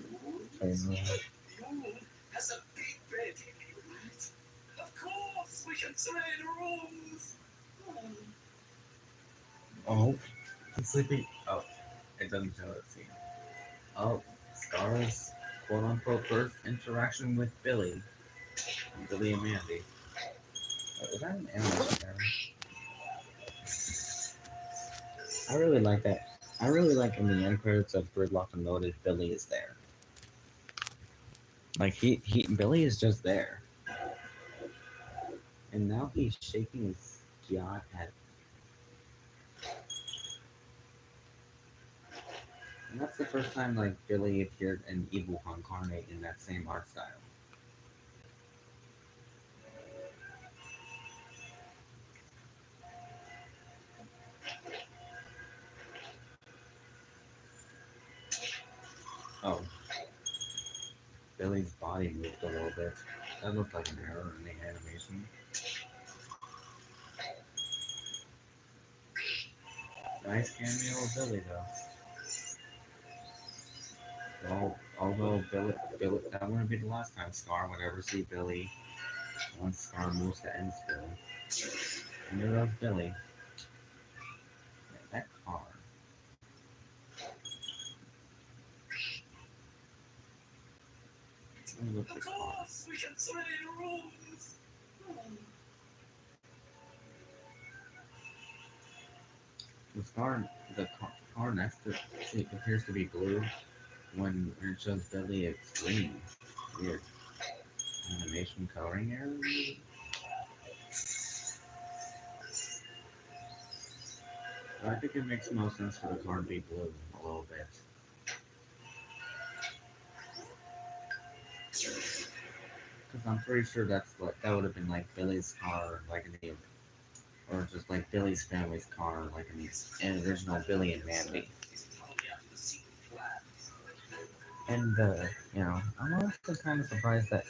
Oh. you has a big bed, right? Of course, we can trade rooms. Oh, he's sleeping. Oh, it doesn't show it. See. Oh, Scar's quote unquote first interaction with Billy and Mandy. Oh, is that an animation error? I really like that. I really like in the end credits of Gridlock Unloaded, Billy is there. Like Billy is just there. And now he's shaking his yacht at. And that's the first time like Billy appeared in Evil Incarnate in that same art style. Oh. Billy's body moved a little bit. That looked like an error in the animation. Nice cameo of Billy though. Well, although Billy, that wouldn't be the last time Scar would ever see Billy once Scar moves to Endsville. And there goes Billy. Yeah, that car. Let me look at Of the car. course, we can trade rooms. The car next to it appears to be blue. When it shows Billy, it's green. Weird. Animation coloring error? But I think it makes most sense for the car to be blue a little bit. Because I'm pretty sure that would have been like Billy's car, like in the, or just like Billy's family's car, like in an original Billy and Mandy. And I'm also kind of surprised that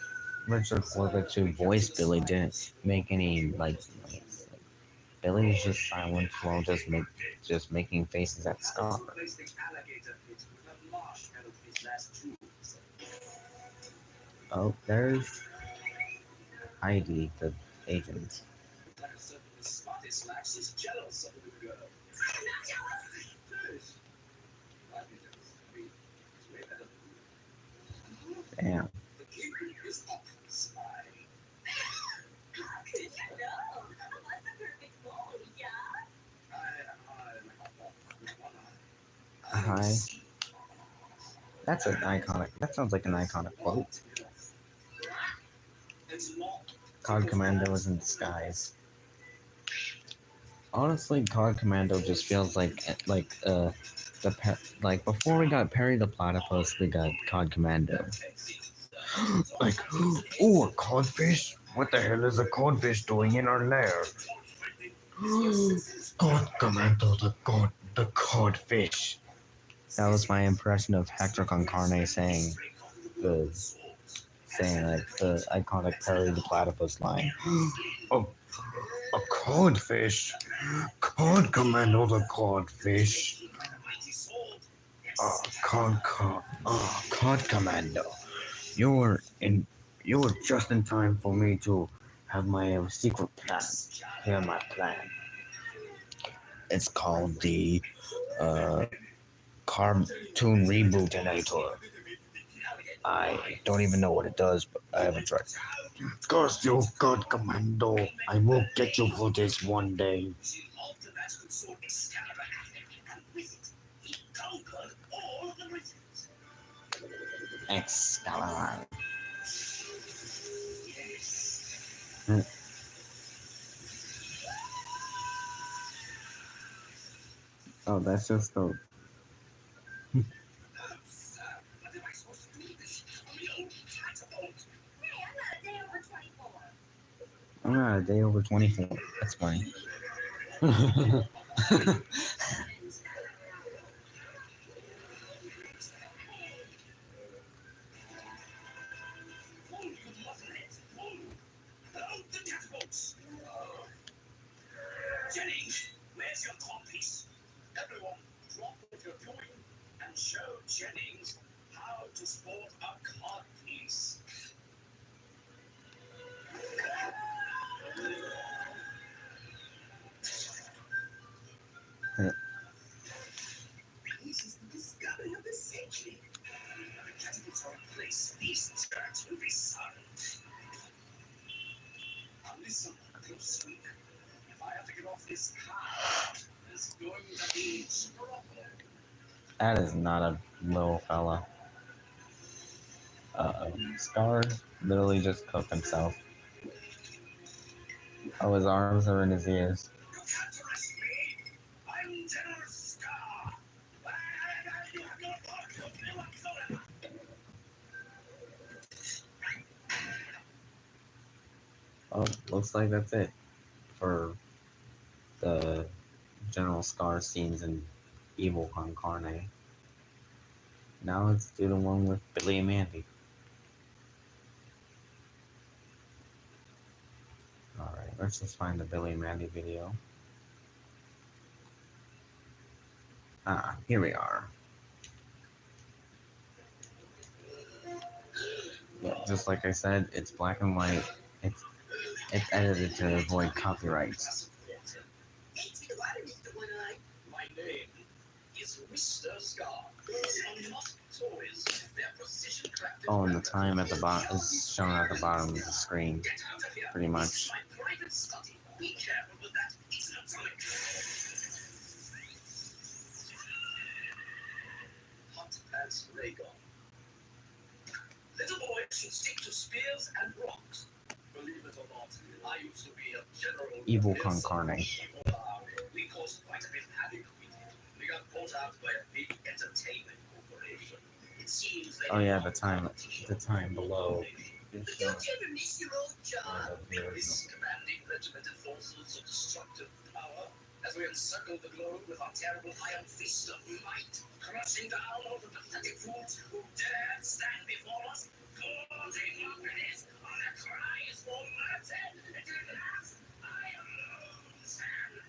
Richard Corbett, who voiced Billy, didn't make any like noise. Like, Billy's just silent while just making faces at Scar. Oh, there's Heidi, the agent. Damn. How could you know? What's the perfect bowl, yeah? Hi. That's an iconic. That sounds like an iconic quote. Cod Commando is in disguise. Honestly, Cod Commando just feels like before we got Perry the Platypus, we got Cod Commando. Like, oh, a codfish? What the hell is a codfish doing in our lair? Cod Commando, the codfish. That was my impression of Hector Concarne saying like the iconic Perry the Platypus line. A codfish? Cod Commando the codfish. Cod Commando. You're just in time for me to have my secret plan. Hear my plan. It's called the Cartoon Rebootinator. I don't even know what it does, but I haven't tried. Curse you, God Commando. I will get you for this one day. Excalibur. Oh, that's just the. What am I supposed to do with this real catapult? Hey, I'm not a day over 24. I'm not a day over 24. That's funny. Pull, you muzzleheads, pull! Load the catapults! Jennings, where's your codpiece? Everyone, drop what you're doing and show Jennings how to sport a codpiece. This is the discovery of the century. When the catapults are in place, these jerks will be silent. Now listen closely. If I have to get off this car, there's going to be trouble. That is not a little fella. Scar literally just cooked himself. Oh, his arms are in his ears. You can't arrest me. I'm General Scar. You have no authority whatsoever. Oh, looks like that's it for the General Scar scenes in Evil Con Carne. Now let's do the one with Billy and Mandy. Alright, let's just find the Billy and Mandy video. Ah, here we are. Yeah, just like I said, it's black and white. It's edited to avoid copyrights. My name is Mr. Scar. Are not toys. They're precision crafted. Oh, and the time at the bottom is shown at the bottom of the screen, Get out of here. pretty This much. is my private study. Be careful with that. It's an atomic. Hot as ray gun. Little boys should stick to spears and rocks. Believe it or not, I used to be a general. Evil Con Carne. Evil army. We caused quite a bit of havoc with it. We got bought out by a big entertainment corporation. It seems they Oh yeah, the time below is Don't shown. you ever miss your old job? The original. This commanding regimented forces of destructive power as we encircle the globe with our terrible iron fist of might, crushing down all the pathetic fools who dare stand before us, causing happiness on the cries for mercy. At last, I am loose, and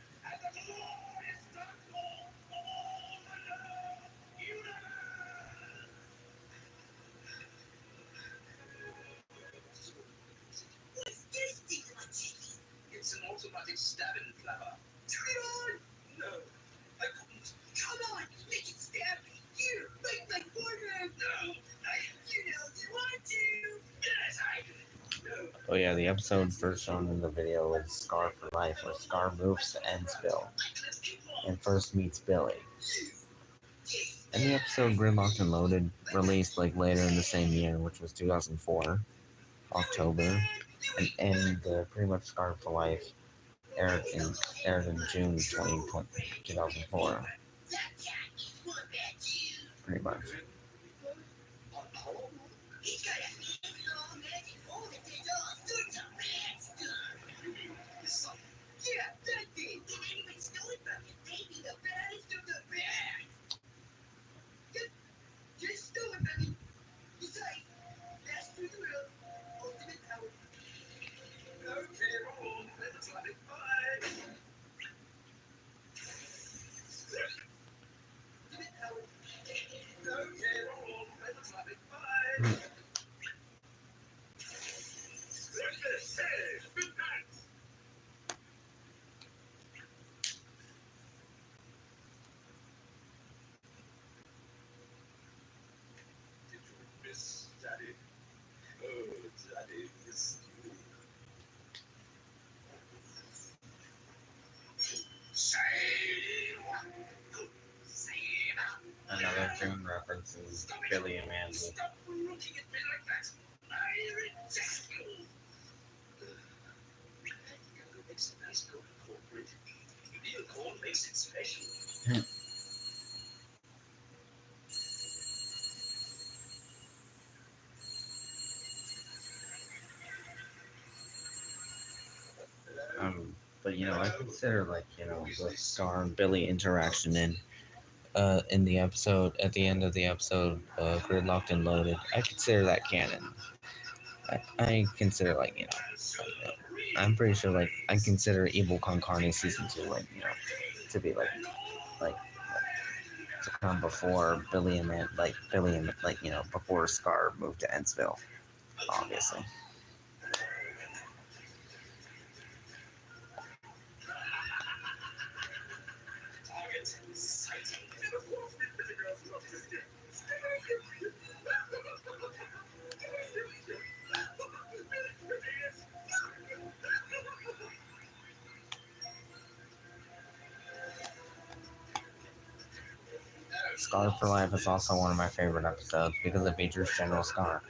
the Lord is the Lord of all the universe. What is this thing on Jiggy? It's an automatic stabbing flapper. Turn it on! No, I couldn't. Come on, make it stab me. Here, make my forehead. No, you know you want to. Yes, no. Oh yeah, the episode first shown in the video is Scar for Life, where Scar moves to Ennsville and first meets Billy. And the episode Gridlocked and Loaded released like later in the same year, which was 2004, October, and pretty much Scar for Life aired in June 2004, pretty much. He's got a long magic hole that does all sorts of bad stuff. Yeah, that thing. If anyone stole it from you, they'd be the baddest of the bad. Just stole it from me. Besides, that's through the world. Ultimate power. Okay, roll. Let's let it fly. Ultimate power. Okay, roll. Let's let it fly. Did you miss Daddy? Oh, Daddy missed you. Another June reference is Billy and Mandy. looking at me like that. I reject you. Cocoa makes a nice coat of cornbread. Real corn makes it special. But I consider the Scar and Billy interaction in the episode at the end of the episode, Gridlocked and Loaded. I consider that canon. I consider I'm pretty sure I consider Evil Con Carne season 2 to be like to come before Billy and before Scar moved to Ennsville, obviously. Target sighting. Scar for Life is also one of my favorite episodes because it features General Scar.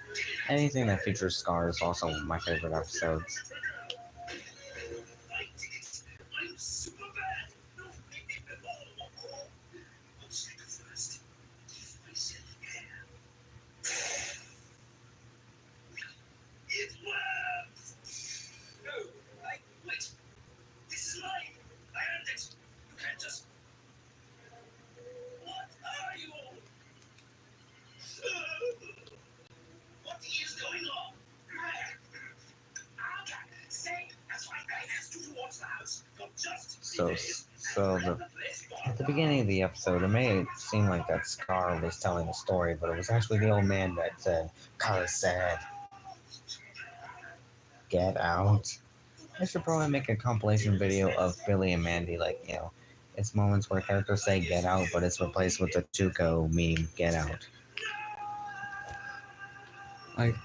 Anything that features Scar is also my favorite episodes. I'm super bad. No, I'll sleep first. Give myself air. It works! No, wait. This is mine. I earned it. You can't just. What are you? What is going on? Okay, say that's right. I asked you to watch the house, not just. At the beginning of the episode, it may seem like that Scar was telling a story, but it was actually the old man that said, "Carl said, get out." I should probably make a compilation video of Billy and Mandy, it's moments where characters say "get out," but it's replaced with the Tuco meme, "get out." Like,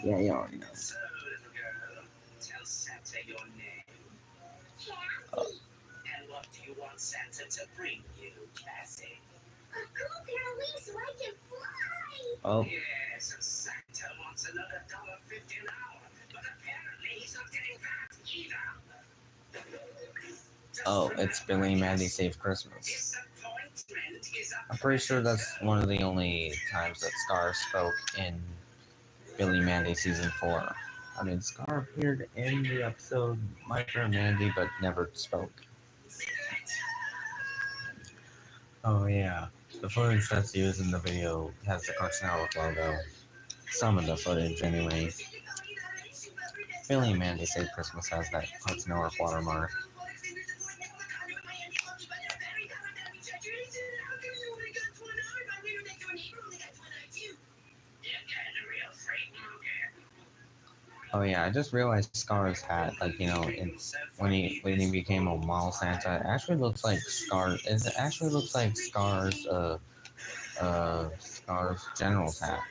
yeah, you already know. So, little girl, tell Santa your name. Cassie. And what do you want Santa to bring you, Cassie? A cool pair of wings so I can fly. Oh, Yes, Santa wants another $1.50 an hour, but apparently he's not getting that either. oh, it's Billy and Mandy Save Christmas. Disappointment is a I'm pretty sure that's one of the only times that Scar spoke in Billy and Mandy season 4. I mean, Scar appeared in the episode Micro and Mandy, but never spoke. Oh yeah, the footage that's used in the video has the Cartoon Network logo. Some of the footage, anyway. Billy and Mandy Save Christmas has that Cartoon Network watermark. Oh yeah, I just realized Scar's hat, when he became a mall Santa, it actually looks like Scar's Scar's general's hat.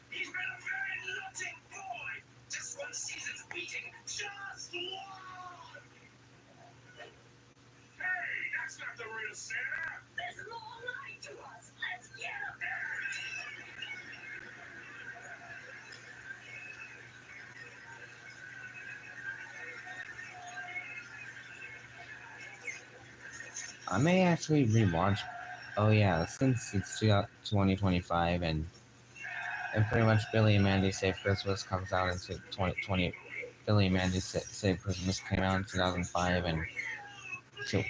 He's been a very naughty boy. Just one season's beating. Just one. Hey, that's not the real Santa. There's a long line to us. Let's get him. I may actually rewatch. Oh yeah, since it's 2025 and pretty much Billy and Mandy Save Christmas comes out into 2020. Billy and Mandy Save Christmas came out in 2005,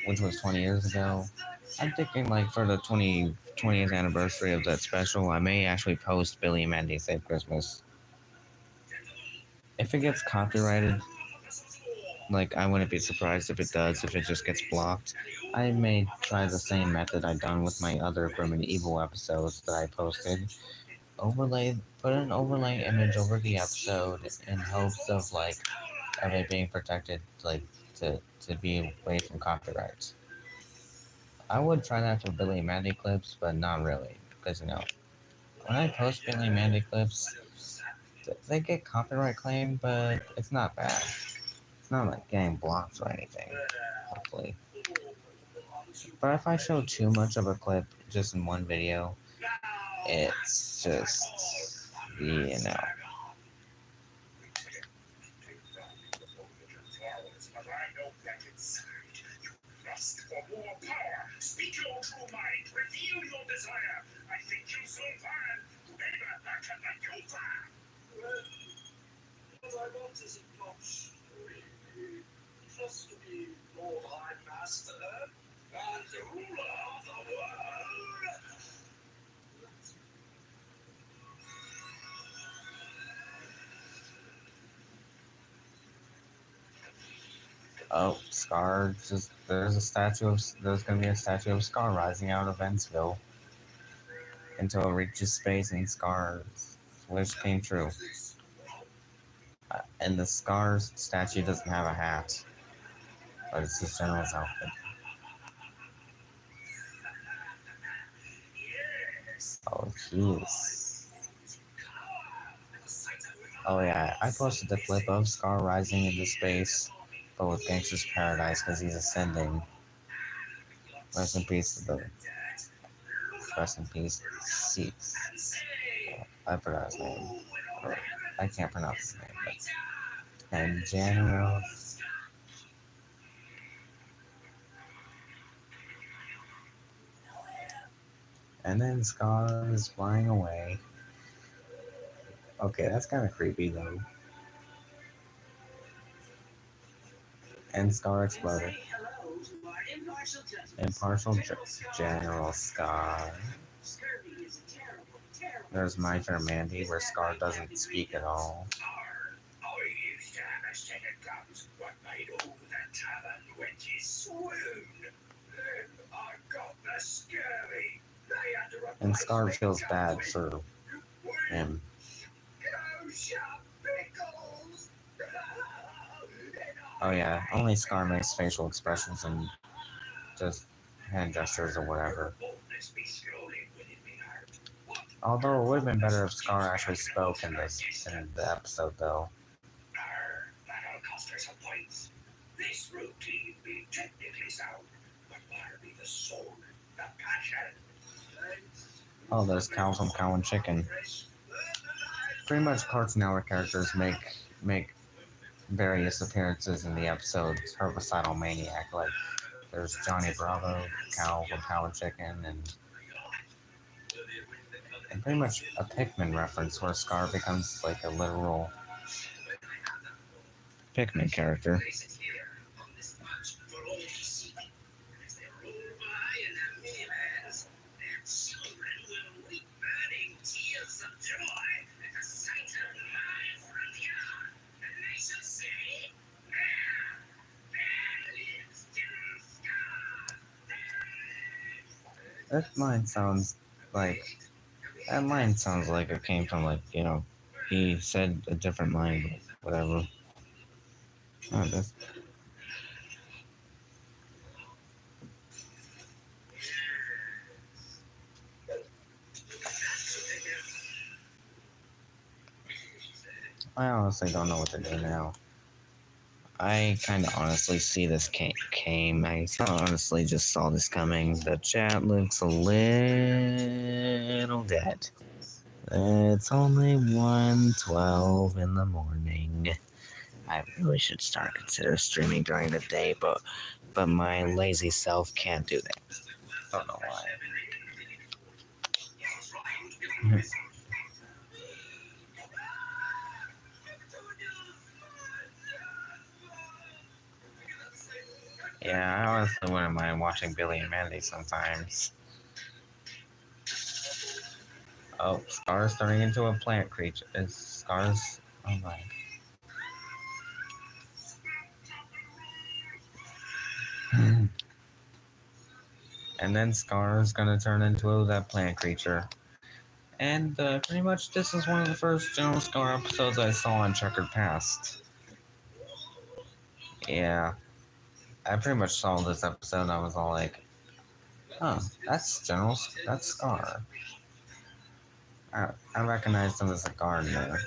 which was 20 years ago. I'm thinking for the 20th anniversary of that special, I may actually post Billy and Mandy Save Christmas. If it gets copyrighted, I wouldn't be surprised if it does, if it just gets blocked. I may try the same method I've done with my other Grim and Evil episodes that I posted. Put an overlay image over the episode in hopes of it being protected, to be away from copyright. I would try that for Billy and Mandy clips, but not really, because when I post Billy and Mandy clips, they get copyright claim, but it's not bad. It's not getting blocked or anything, hopefully. But if I show too much of a clip just in one video, it's just, you know. Lust for more power. Speak your true mind. Reveal your desire. I think you so fine. Whoever that can make you fine. Well, what I want is not just to be Lord High Master and the ruler of the world. Oh, Scar, there's gonna be a statue of Scar rising out of Ventsville until it reaches space and Scar's wish came true. And the Scar statue doesn't have a hat, but it's his general's outfit. Oh, jeez. Oh yeah, I posted the clip of Scar rising into space, but with Gangster's Paradise because he's ascending. Rest in peace to the. Rest in peace, Cease. I forgot his name. Or, I can't pronounce his name, but. And General. And then Scar is flying away. Okay, that's kind of creepy though. And Scar exploded. Impartial General Scar. There's My Fair Mandy, where Scar doesn't speak at all. I used to have a set of guns, but made all that tavern went to swoon. Then I got the scurvy. They had to replace And Scar me feels bad with for him. Go shop pickles. Oh yeah, only Scar makes facial expressions and just hand gestures or whatever. Although it would have been better if Scar actually spoke in the episode though. That'll cost her some points. This routine being technically sound, but that'll be the soul, the passion. Oh, there's Cow from Cow and Chicken. Pretty much Cartoon Network characters make various appearances in the episodes Herbicidal Maniac. Like there's Johnny Bravo, Cow from Cow and Chicken, and pretty much a Pikmin reference where Scar becomes like a literal Pikmin character. That line sounds like it came from like, you know, he said a different line, whatever. Oh, that's. I honestly don't know what to do now. I kind of honestly see this came. I honestly just saw this coming. The chat looks a little dead. It's only 1:12 in the morning. I really should start consider streaming during the day, but my lazy self can't do that. Don't know why. Yeah, I honestly wouldn't mind watching Billy and Mandy sometimes. Oh, Scar's turning into a plant creature. Is Scar's... Oh my. And then Scar's gonna turn into that plant creature. And pretty much this is one of the first General Scar episodes I saw on Checkered Past. Yeah. I pretty much saw this episode and I was all like, huh, that's Scar. I recognized him as a gardener.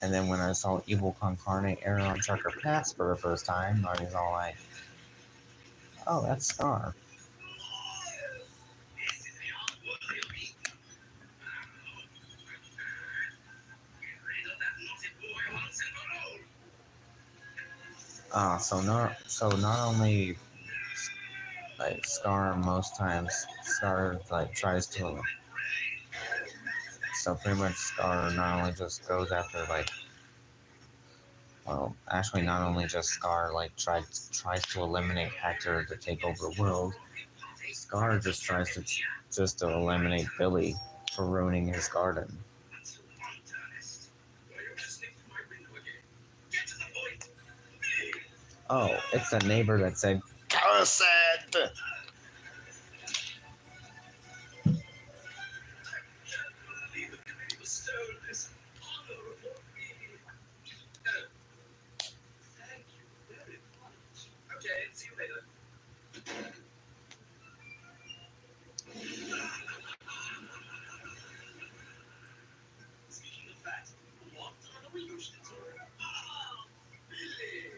And then when I saw Evil Incarnate air on Trucker Pass for the first time, I was all like, oh, that's Scar. So not only like Scar most times Scar like tries to so pretty much Scar not only just goes after like well actually not only just Scar like tries to eliminate Hector to take over the world. Scar just tries to eliminate Billy for ruining his garden. Oh, it's the neighbor that said cursed. Okay, see you later. Speaking of that, what are we usually doing? Oh, Billy!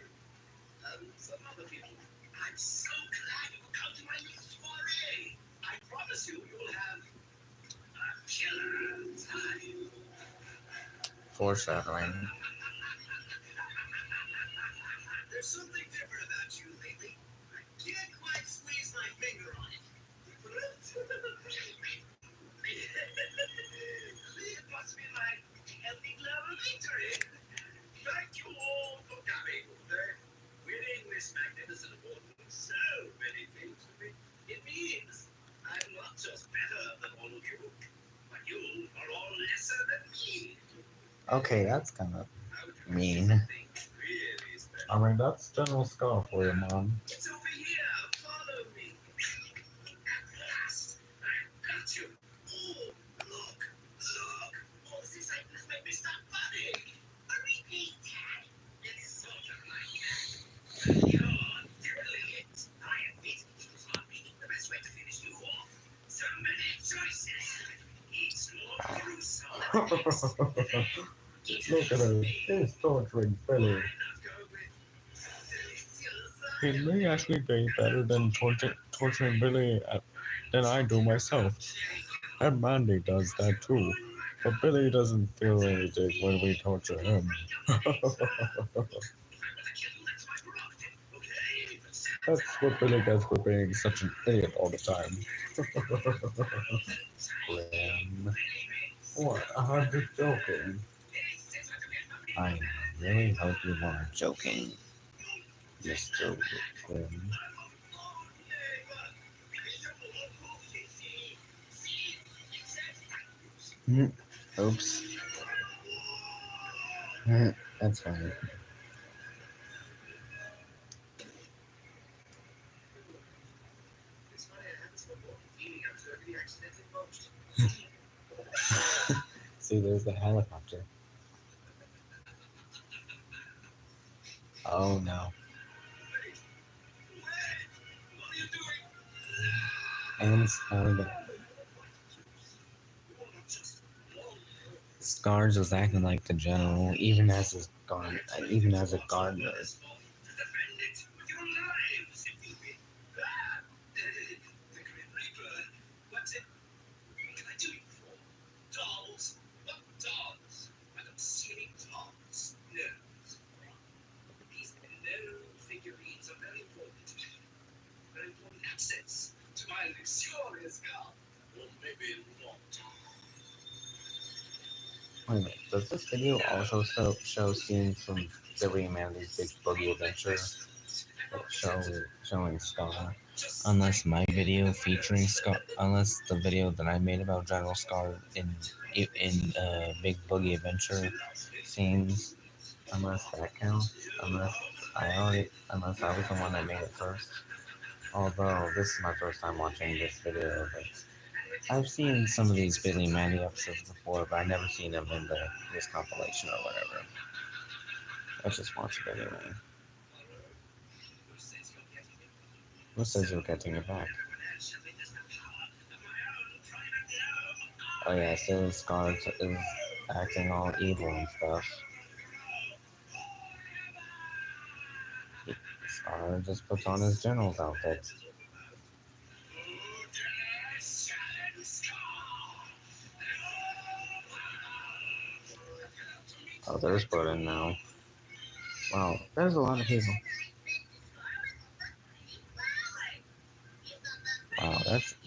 Some other people. I'm so glad you could come to my little soiree. I promise you, you'll have a killer time. Foreshadowing. There's something different about you lately. I can't quite squeeze my finger on it. It must be my healthy glove of victory. Thank you all for coming. Winning this magnificent award means so many things to me. It means I'm not just better than all of you, but you are all lesser than me. Okay, that's kind of How do I mean. say something really special? I mean, that's General Scar for you, Mom. It's over here. Follow me. At last, I've got you. Oh, look. Oh, this is like Mr. Bunny. A repeat tag. It's sort of like that. You're brilliant. I admit it was hard picking the best way to finish you off. So many choices. Each more gruesome than the next. Look at him. He's torturing Billy. Why not go with delicious? He may actually be better than torturing Billy than I do myself. And Mandy does that too. But Billy doesn't feel anything when we torture him. That's what Billy gets for being such an idiot all the time. Grim. What? I'm just joking. I really hope you weren't joking, Mr. Grim. Oops. That's funny. See, there's the helicopter. Oh no. And Scar's was acting like the general, even as a gardener. To my luxurious car, or maybe not. Wait a minute, does this video also show scenes from Billy and Mandy's Big Boogie Adventure? Showing Scar? Unless my video featuring Scar, unless the video that I made about General Scar in Big Boogie Adventure scenes, unless that counts, unless I was the one that made it first. Although this is my first time watching this video, but I've seen some of these Billy and Mandy episodes before, but I've never seen them in this compilation or whatever. Let's just watch it anyway. Who says you're getting it back? Oh yeah, so Scar is acting all evil and stuff. Scar just puts on his general's outfit. Oh, there's Burden now. Wow, there's a lot of people.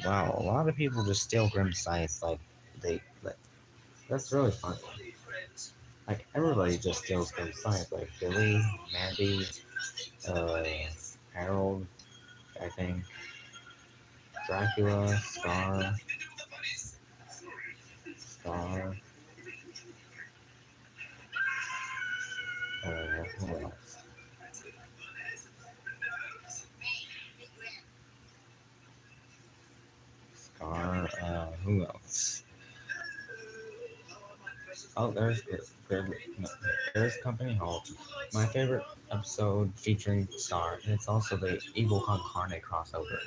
Wow. A lot of people just steal Grim's scythe. That's really funny. Like everybody just steals Grim's scythe. Like Billy, Mandy, uh, Harold, I think, Dracula, Scar. Who else? Scar. Who else? Oh, there's Company Halt. My favorite episode featuring Scar, and it's also the Evil Incarnate crossover,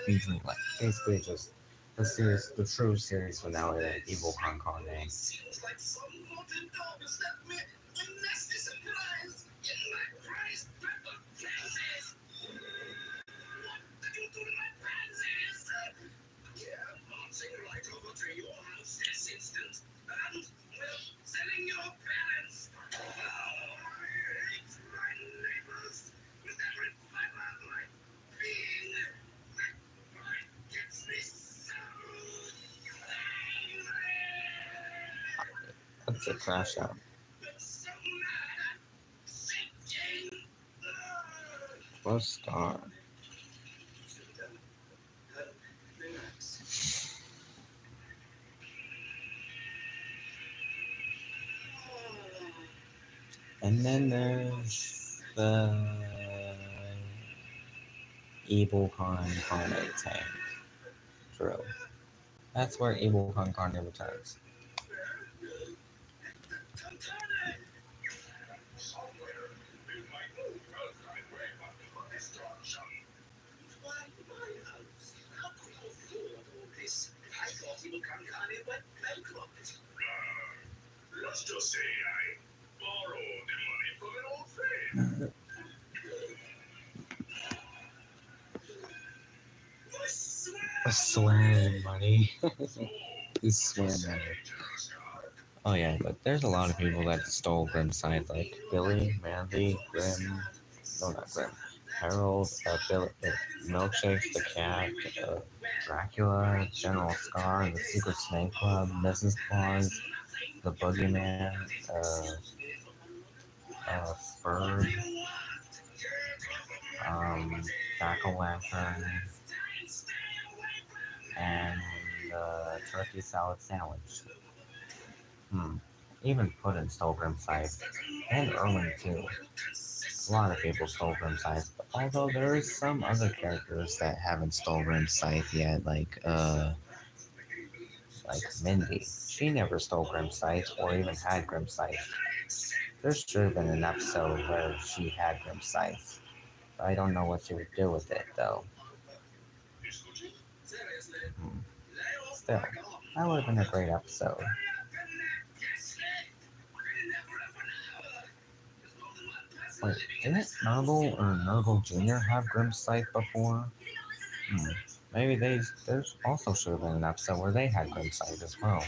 featuring like basically just the true series finale of Evil Incarnate. Selling your parents. Oh, I hate my neighbors with every fiber of my being. It gets me so angry. That's a crash out. So mad. Shaking. Plus Scar. And then there's the Evil Incarnate tank drill. That's where Evil Incarnate returns. Let's just say I borrowed the money from an old friend. I swear money. Is swear money. Oh yeah, but there's a lot of people that stole Grim's scythe, like Billy, Mandy, Grim, no not Grim, Harold, Milkshakes, the cat, Dracula, General Scar, the Secret Snake Club, Mrs. Claus, the Boogeyman, Spurg, Jack-o'-lantern, and turkey salad sandwich. Even Puddin stole Grim's scythe, and Erwin too. A lot of people stole Grim's scythe, although there is some other characters that haven't stole Grim's scythe yet, like Mindy. She never stole Grim's scythe or even had Grim's scythe. There should have been an episode where she had Grim's scythe. I don't know what she would do with it though. Still, that would have been a great episode. Wait, didn't Nurgle or Nurgle Jr. have Grim's scythe before? Maybe there also should have been an episode where they had Grim's scythe as well.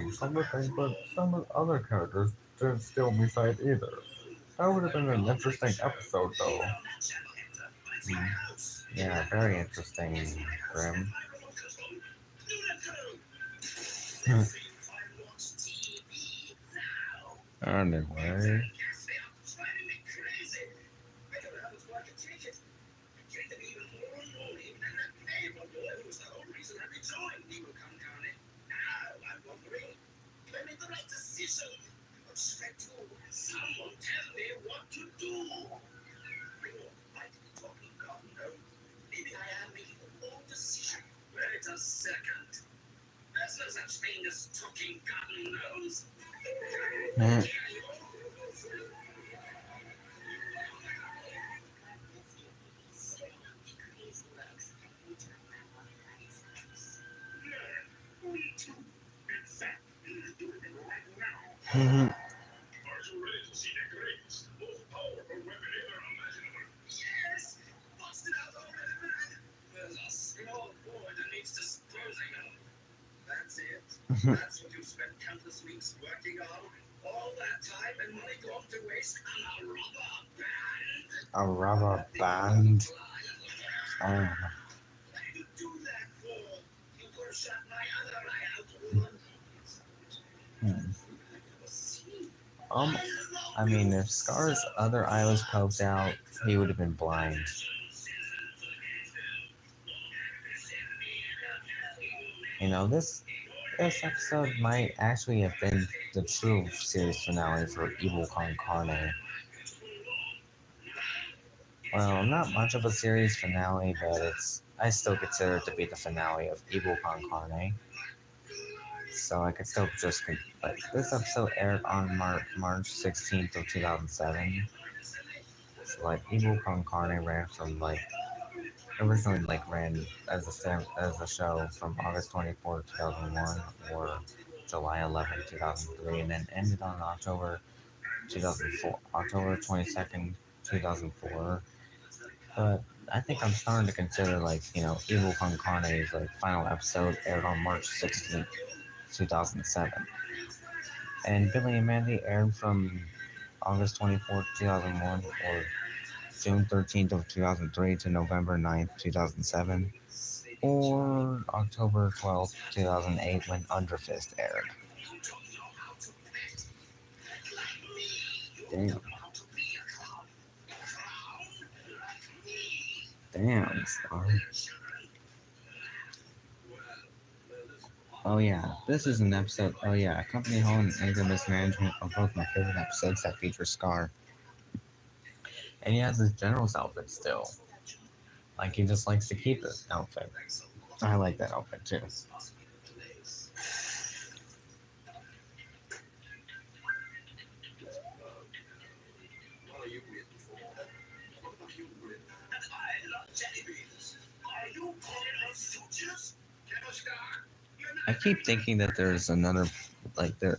Some other characters didn't steal my scythe either. That would have been an interesting episode though. Yeah, very interesting, Grim. Anyway. Someone tell me what to do. Maybe I am making the wrong decision. Wait a second. There's no such thing as talking God knows. That's what you spent countless weeks working on. All that time and money gone to waste on a rubber band. A rubber band. Oh, You do that for. You could have shut my other eye out, woman. hmm. I mean, if Scar's other eye was poked out, he would have been blind. You know, this episode might actually have been the true series finale for Evil Con Carne. Well, not much of a series finale, but I still consider it to be the finale of Evil Con Carne. So I could still just like this episode aired on March 16th of 2007. So like Evil Con Carne ran from like originally like ran as a show from August 24th, 2001 or July 11th, 2003, and then ended on October 2004, October 22nd, 2004. But I think I'm starting to consider like, you know, Evil Con Carne's like final episode aired on March 16th, 2007. And Billy and Mandy aired from August 24th, 2001 or June 13th of 2003 to November 9th, 2007 or October 12th, 2008 when Underfist aired. Damn. Damn, Scar. Oh yeah, this is an episode. Oh yeah, Company Hall and Anger Mismanagement are both my favorite episodes that feature Scar. And he has his general's outfit still. Like he just likes to keep his outfit. I like that outfit too. What are you waiting for? What have you written? And I love jelly beans. Are you calling us stooges? I keep thinking that there's another, like the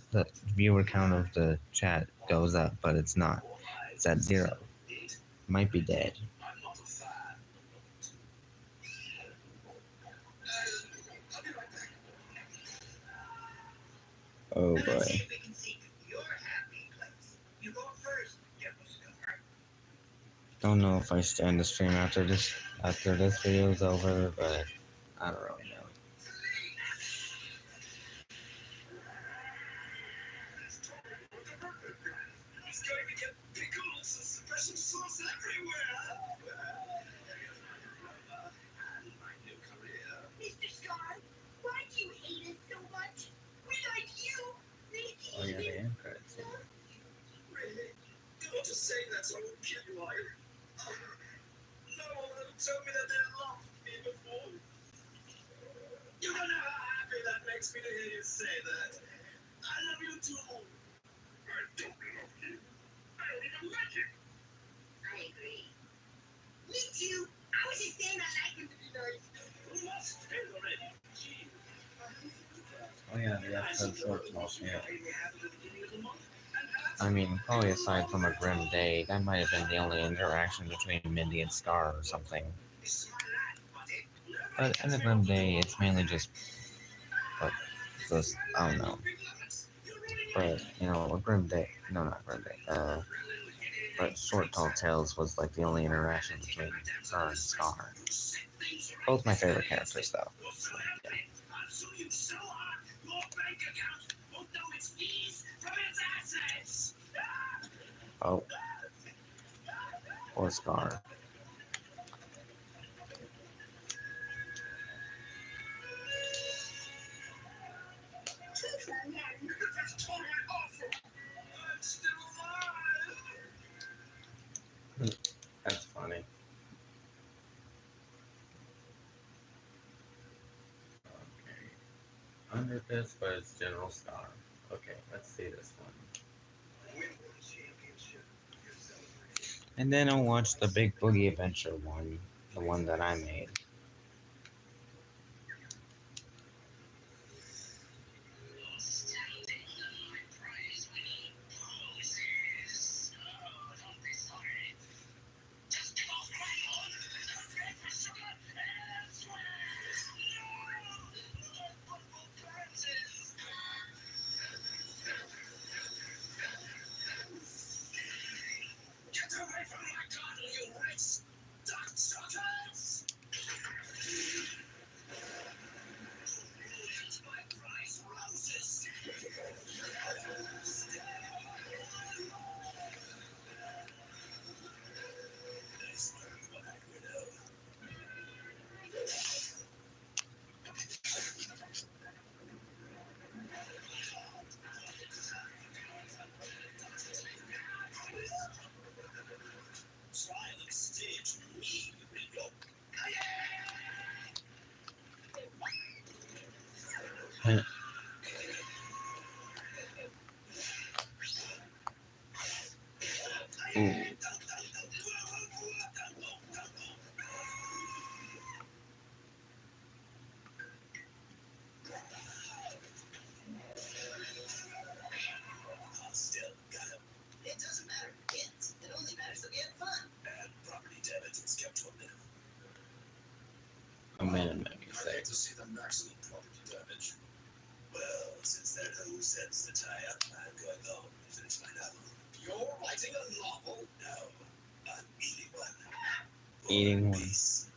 viewer count of the chat goes up, but it's not. It's at 0. Might be dead. I'm not a fan. I'll be right back. Oh Let's boy. see if we can see your happy place. You go first, Scar. Don't know if I should end the stream after this video is over, but I don't really know. He's going to get pickles and special sauce everywhere. And my new career. Mr. Scar, why do you hate us so much? We like you. Oh yeah, the end credits. Really? You want to say that so I won't kill you, are you? No one ever told me that they loved me before. You don't know how happy that makes me to hear you say that. I love you too. I don't love you. I don't even like you. I agree. Me too. I was just saying I like him to be nice. You must stay already. Gee. Oh yeah, the episode short talk. Yeah. We have at the beginning of the month. I mean, probably aside from a grim day, that might have been the only interaction between Mindy and Scar or something. But in a grim day, it's mainly just I don't know. But you know, a grim day. No, not grim day. But Short Tall Tales was like the only interaction between her and Scar. Both my favorite characters, though. So, yeah. I'll sue you so hard, your bank account won't know its fees from its assets. Oh, or Scar. This is totally awful. I'm still alive. That's funny. Okay. Under this was General Scar. Okay, let's see this one. Win world championship. You're celebrating. And then I'll watch the Big Boogie Adventure one, the one that I made. Teach me, Ringo. Ooh. Still got him. It doesn't matter who gets. It only matters that we have fun. And property damage is kept to a minimum. A minute, you I'd say. like to see the maximum property damage. Well, since they're the loose ends to tie up, I'm going home and finish my novel. You're writing a novel? No, I'm eating one. Eating one. Peace.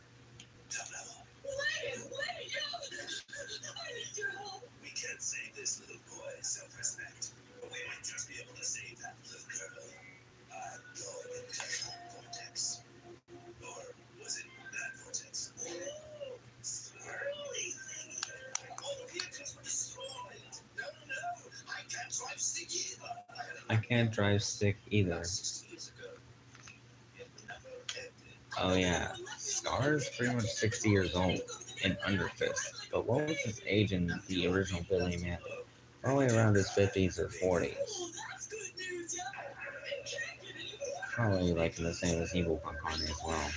No, no. Wait, I need your help. We can't save this little boy's self-respect, but we might just be able to save that little girl. I'm going into that vortex. Or was it that vortex? Swirly thing. All the vehicles were destroyed. No, I can't drive stick either. I can't drive stick either. About 60 years ago. It never ended. Oh yeah, Scar is pretty much 60 years old in Underfist. But what was his age in the original Billy Mandy? Probably around his 50s or 40s. Probably like the same as Evil Concarne as well.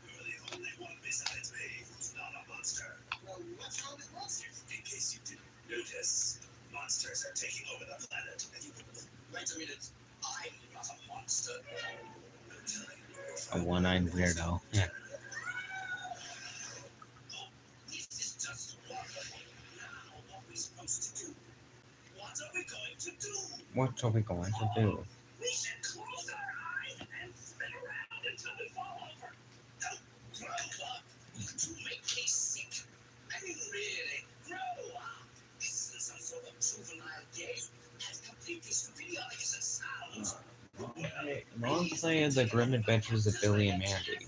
You're the only one besides me who's not a monster. Well, what's wrong with monsters? In case you didn't notice, monsters are taking over the planet. And you wait a minute. I'm not a monster. I'm telling you, A one-eyed weirdo. Yeah. this is just wonderful. Now, what are we supposed to do? What are we going to do? What are we going to do? We should close our eyes and spin around until we fall over. Don't grow up. You make me sick. I mean, really, grow up. This isn't some sort of juvenile game. As completely stupidiotic as it sounds. Long playing The Grim Adventures of Billy and Mandy.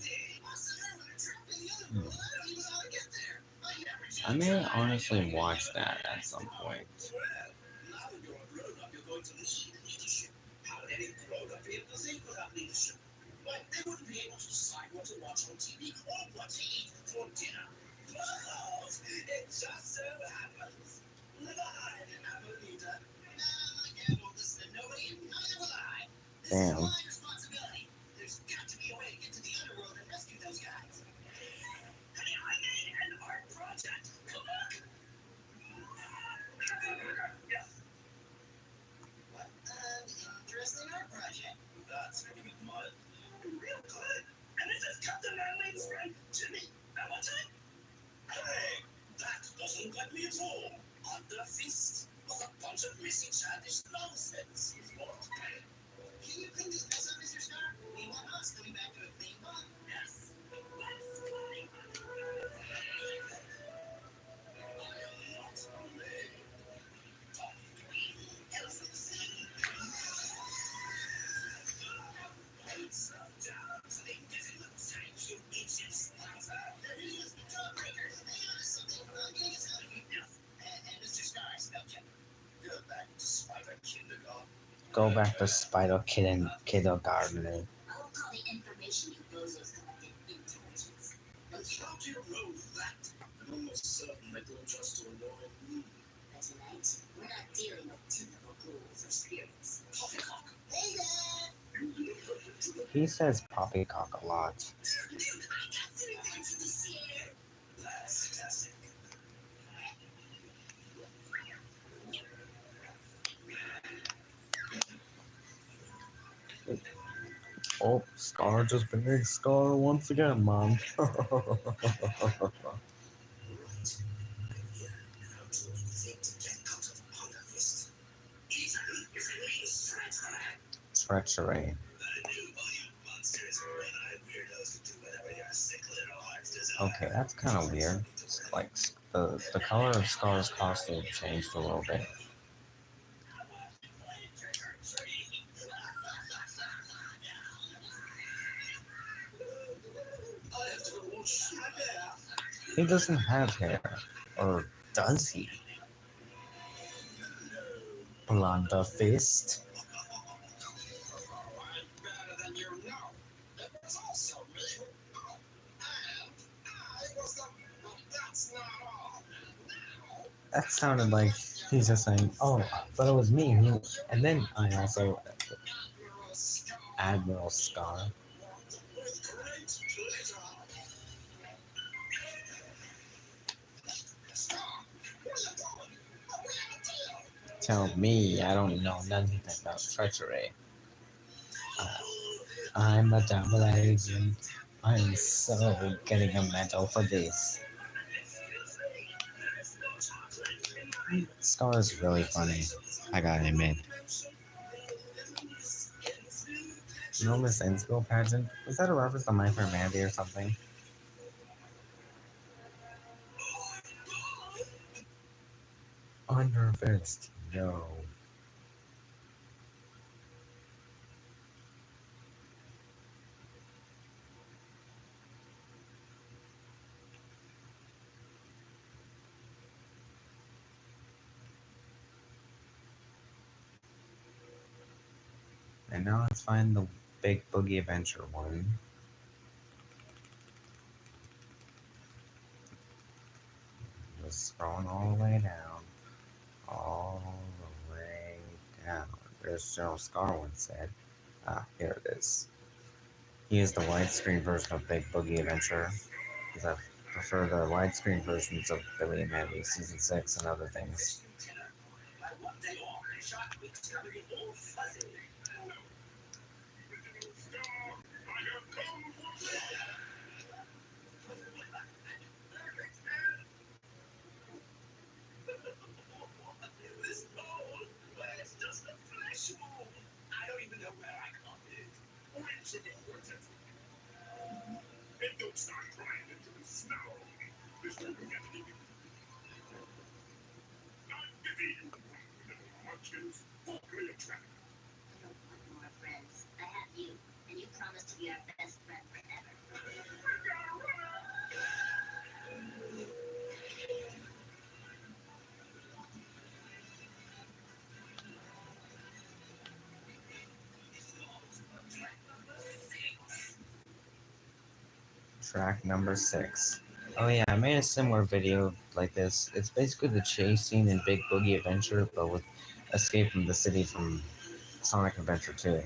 I may honestly watch that at some point. Now that you're a grown-up, you're going to need leadership. How would any grown-up be able to think without leadership? Like, they wouldn't be able to decide what to watch on TV or what to eat for dinner. But it just so happens that I am a leader. My dad won't listen to nobody, and neither will I. This is Damn. all my responsibility. There's got to be a way to get to the underworld and rescue those guys. Hey, I made an art project. Come look. Yes. What an interesting art project. That's making it mud. Real good. And this is Captain Manley's friend, Jimmy. At what time? Hey, that doesn't look like me at all. Under fist with a bunch of missing childish nonsense. What? Can you clean this mess up, Mr. Star? We want us coming back to a clean one. Yes. Let's clean. I am not a maid. Elephants. Slow down so they can get in the tank, you ancient splatter. They're hideous jawbreakers. Hang on to something. I'm getting us out of here. Yes. And Mr. Star, I spell check. Go back to Spider Kindergarten. Go back to Spider Kid and Kindergarten. I will call the information you bozos collected intelligence. How do you know that? I'm almost certain they don't just to annoy me. But tonight, we're not dealing with typical ghouls or spirits. Poppycock. Hey, Dad! He says poppycock a lot. I got three things to share. That's fantastic. Oh, Scar just being Scar once again, Mom. Treachery. Okay, that's kind of weird. It's like the color of Scar's costume changed a little bit. He doesn't have hair, or does he? Blonda fist. That sounded like he's just saying, "Oh, but it was me." And then I also Admiral Scar. Tell me, I don't know nothing about treachery. Uh, I'm a double agent. I'm so getting a medal for this. Scar is really funny. I gotta admit. You know Miss Innsville pageant? Was that a reference to My Fair Mandy or something? Under fist, no. And now let's find the Big Boogie Adventure one. Just scrolling all the way down. All the way down. There's General Scar once said. Ah, here it is. He is the widescreen version of Big Boogie Adventure, because I prefer the widescreen versions of Billy and Mandy Season 6 and other things. This bowl, well, it's just a flesh wound. I don't even know where I got it. Went to the orchard. And don't start crying into the snow. This will be getting you. I'm busy, you little munchkins. For Cleopatra. I don't want more friends. I have you, and you promised to be our best friend forever. Track number 6. Oh yeah, I made a similar video like this. It's basically the chase scene in Big Boogie Adventure, but with Escape from the City from Sonic Adventure 2.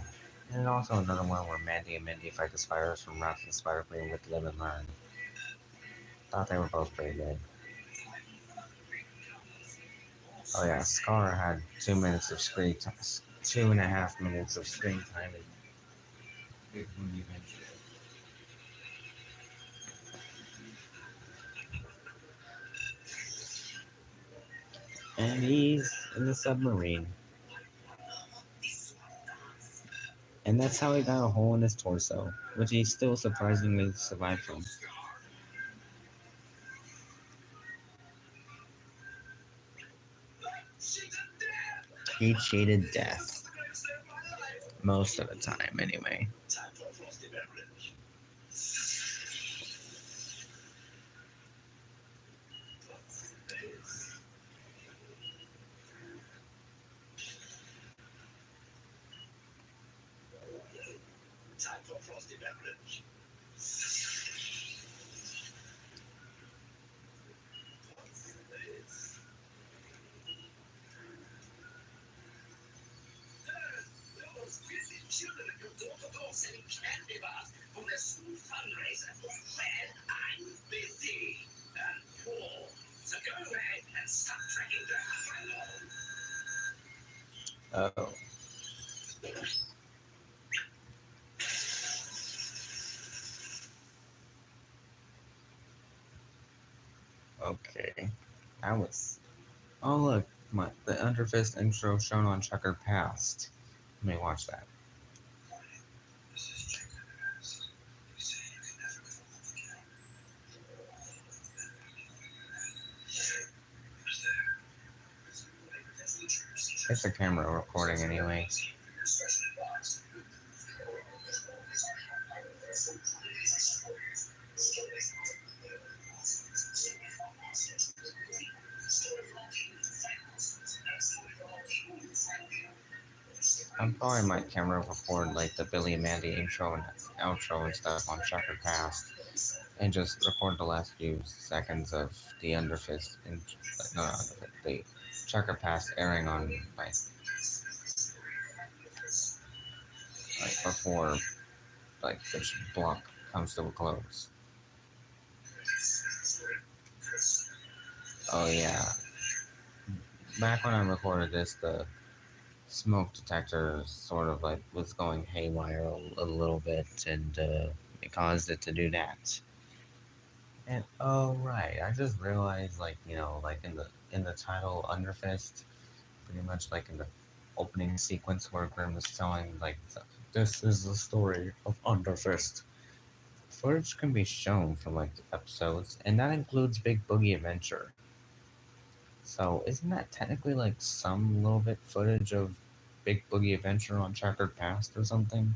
And also another one where Mandy and Mindy fight the spiders from Wrath of the Spider Queen with Live and Learn. Thought they were both pretty good. Oh yeah, Scar had 2 minutes of screen time, 2.5 minutes of screen time in Big Boogie Adventure. And he's in the submarine. And that's how he got a hole in his torso, which he still surprisingly survived from. He cheated death. Most of the time, anyway. Time for a frosty beverage. Those busy children at your door-to-door selling candy bars for their school fundraiser. Well, I'm busy and poor. So go ahead and stop tracking down. Oh. Okay. That was. Oh look, the Underfist intro shown on Checkered Past. Let me watch that. It's a camera recording anyway. probably might camera record like the Billy and Mandy intro and outro and stuff on Checkered Past, and just record the last few seconds of the Underfist, no, not Underfist, the Checkered Past airing on like before like the block comes to a close. Oh yeah, back when I recorded this, the smoke detector sort of like was going haywire a little bit, and it caused it to do that. And oh right, I just realized, like, like in the title Underfist, pretty much like in the opening sequence where Grimm is telling like this is the story of Underfist. Footage can be shown from like episodes, and that includes Big Boogie Adventure. So isn't that technically like some little bit footage of Big Boogie Adventure on Checkered Past or something?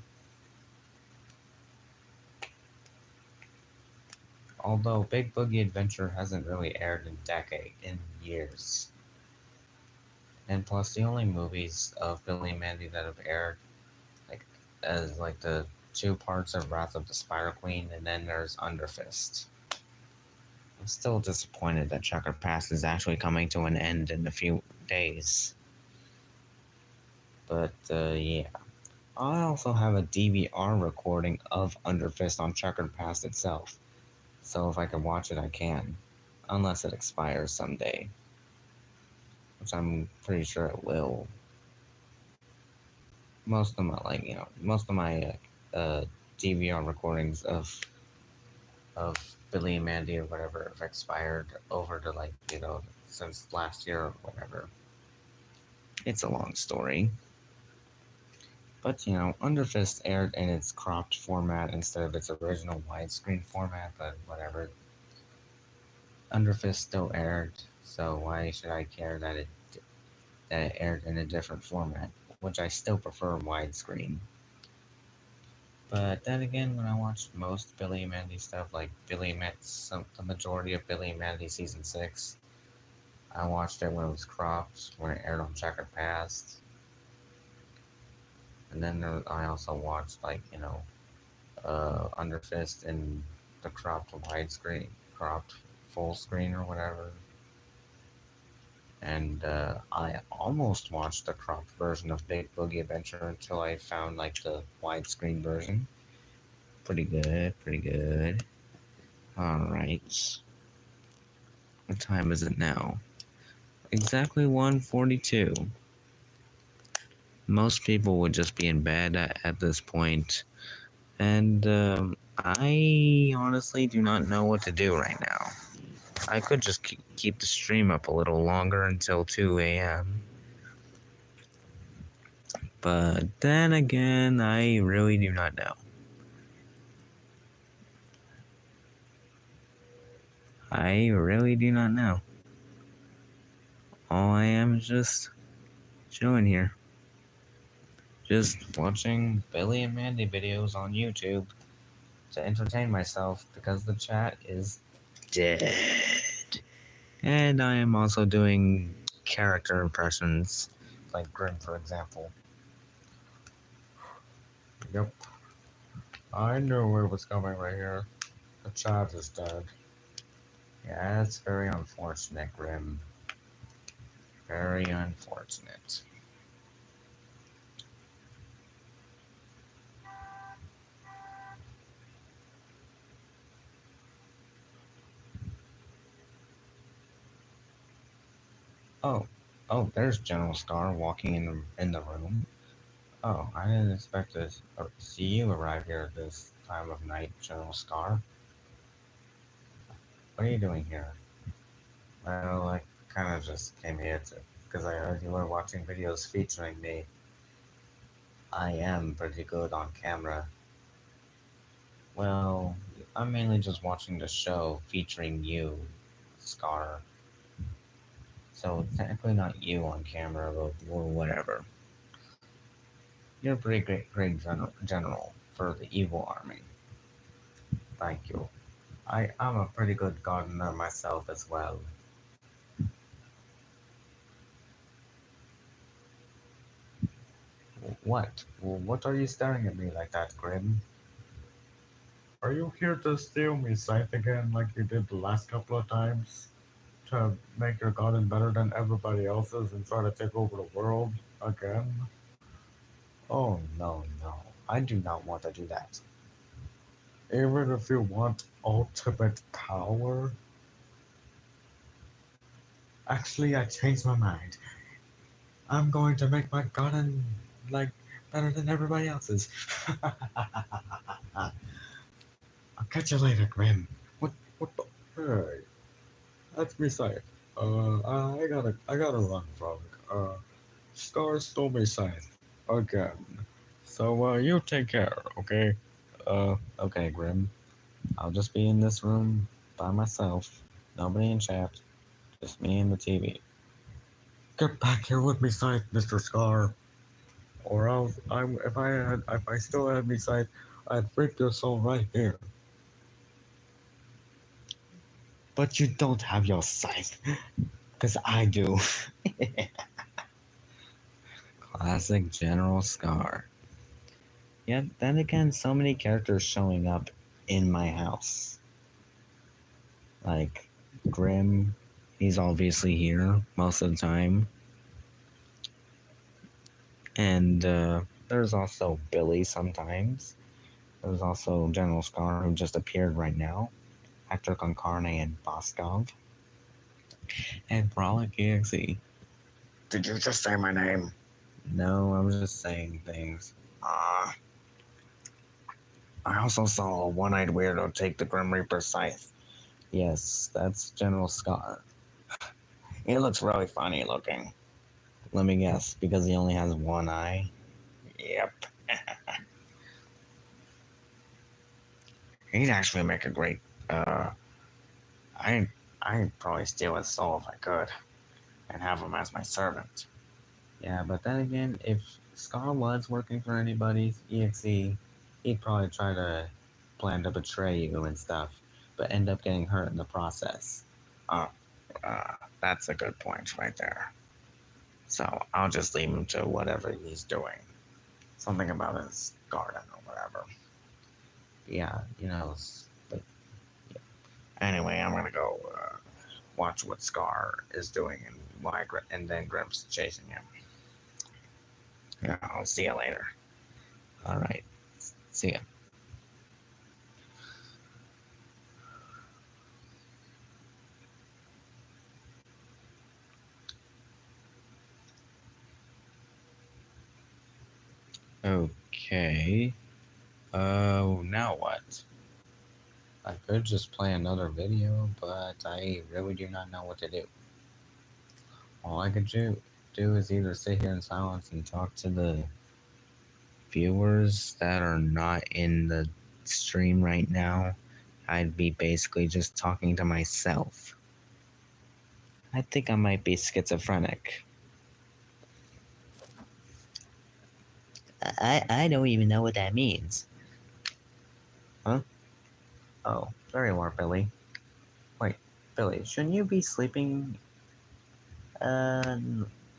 Although Big Boogie Adventure hasn't really aired in years. And plus the only movies of Billy and Mandy that have aired like as like the two parts of Wrath of the Spider Queen, and then there's Underfist. I'm still disappointed that Checkered Past is actually coming to an end in a few days. But yeah. I also have a DVR recording of Underfist on Checkered Past itself. So if I can watch it, I can. Unless it expires someday. Which I'm pretty sure it will. Most of my DVR recordings of Billy and Mandy or whatever have expired over to since last year or whatever. It's a long story. But Underfist aired in its cropped format instead of its original widescreen format, but whatever. Underfist still aired, so why should I care that it aired in a different format, which I still prefer widescreen. But then again, when I watched most Billy and Mandy stuff, like the majority of Billy and Mandy season 6, I watched it when it was cropped, when it aired on Checkered Past. And then I also watched Underfist in the cropped widescreen, cropped full screen or whatever. And I almost watched the cropped version of Big Boogie Adventure until I found like the widescreen version. Pretty good, pretty good. Alright. What time is it now? Exactly 1:42. Most people would just be in bed at this point. And I honestly do not know what to do right now. I could just keep the stream up a little longer until 2 a.m. But then again, I really do not know. I really do not know. All I am is just chilling here. Just watching Billy and Mandy videos on YouTube to entertain myself because the chat is dead. And I am also doing character impressions, like Grimm, for example. Yep. I knew where it was going right here. The chat is dead. Yeah, that's very unfortunate, Grimm. Very unfortunate. Oh, there's General Scar walking in the room. Oh, I didn't expect to see you arrive here at this time of night, General Scar. What are you doing here? Well, I kind of just came here because I heard you were watching videos featuring me. I am pretty good on camera. Well, I'm mainly just watching the show featuring you, Scar. So technically not you on camera, but whatever. You're a pretty great general for the evil army. Thank you. I'm a pretty good gardener myself as well. What? What are you staring at me like that, Grim? Are you here to steal me scythe again like you did the last couple of times? To make your garden better than everybody else's and try to take over the world again? Oh, no, no. I do not want to do that. Even if you want ultimate power? Actually, I changed my mind. I'm going to make my garden, like, better than everybody else's. I'll catch you later, Grim. What the? Hey, that's me scythe. I gotta run, Frog. Scar stole me scythe. Again. So, you take care, okay? Okay, Grim. I'll just be in this room by myself. Nobody in chat. Just me and the TV. Get back here with me, scythe, Mr. Scar. Or else, if I still had me scythe, I'd break your soul right here. But you don't have your scythe. Because I do. Classic General Scar. Yet then again, so many characters showing up in my house. Like Grim, he's obviously here most of the time. And there's also Billy sometimes. There's also General Scar who just appeared right now. Hector Concarne and Boskov. And Frolic EXE. Did you just say my name? No, I'm just saying things. I also saw a one-eyed weirdo take the Grim Reaper scythe. Yes, that's General Scar. He looks really funny looking. Let me guess, because he only has one eye. Yep. He'd actually make a great, I'd probably steal his soul if I could. And have him as my servant. Yeah, but then again, if Scar was working for anybody's EXE, he'd probably try to plan to betray you and stuff, but end up getting hurt in the process. That's a good point right there. So I'll just leave him to whatever he's doing. Something about his garden or whatever. Yeah, you know, but Anyway, I'm gonna go watch what Scar is doing and then Grim's chasing him. Yeah, I'll see you later. alright. See ya. Okay. Now what? I could just play another video, but I really do not know what to do. All I could do is either sit here in silence and talk to the viewers that are not in the stream right now. I'd be basically just talking to myself. I think I might be schizophrenic. I don't even know what that means. Huh? Oh, there you are, Billy. Wait, Billy, shouldn't you be sleeping? I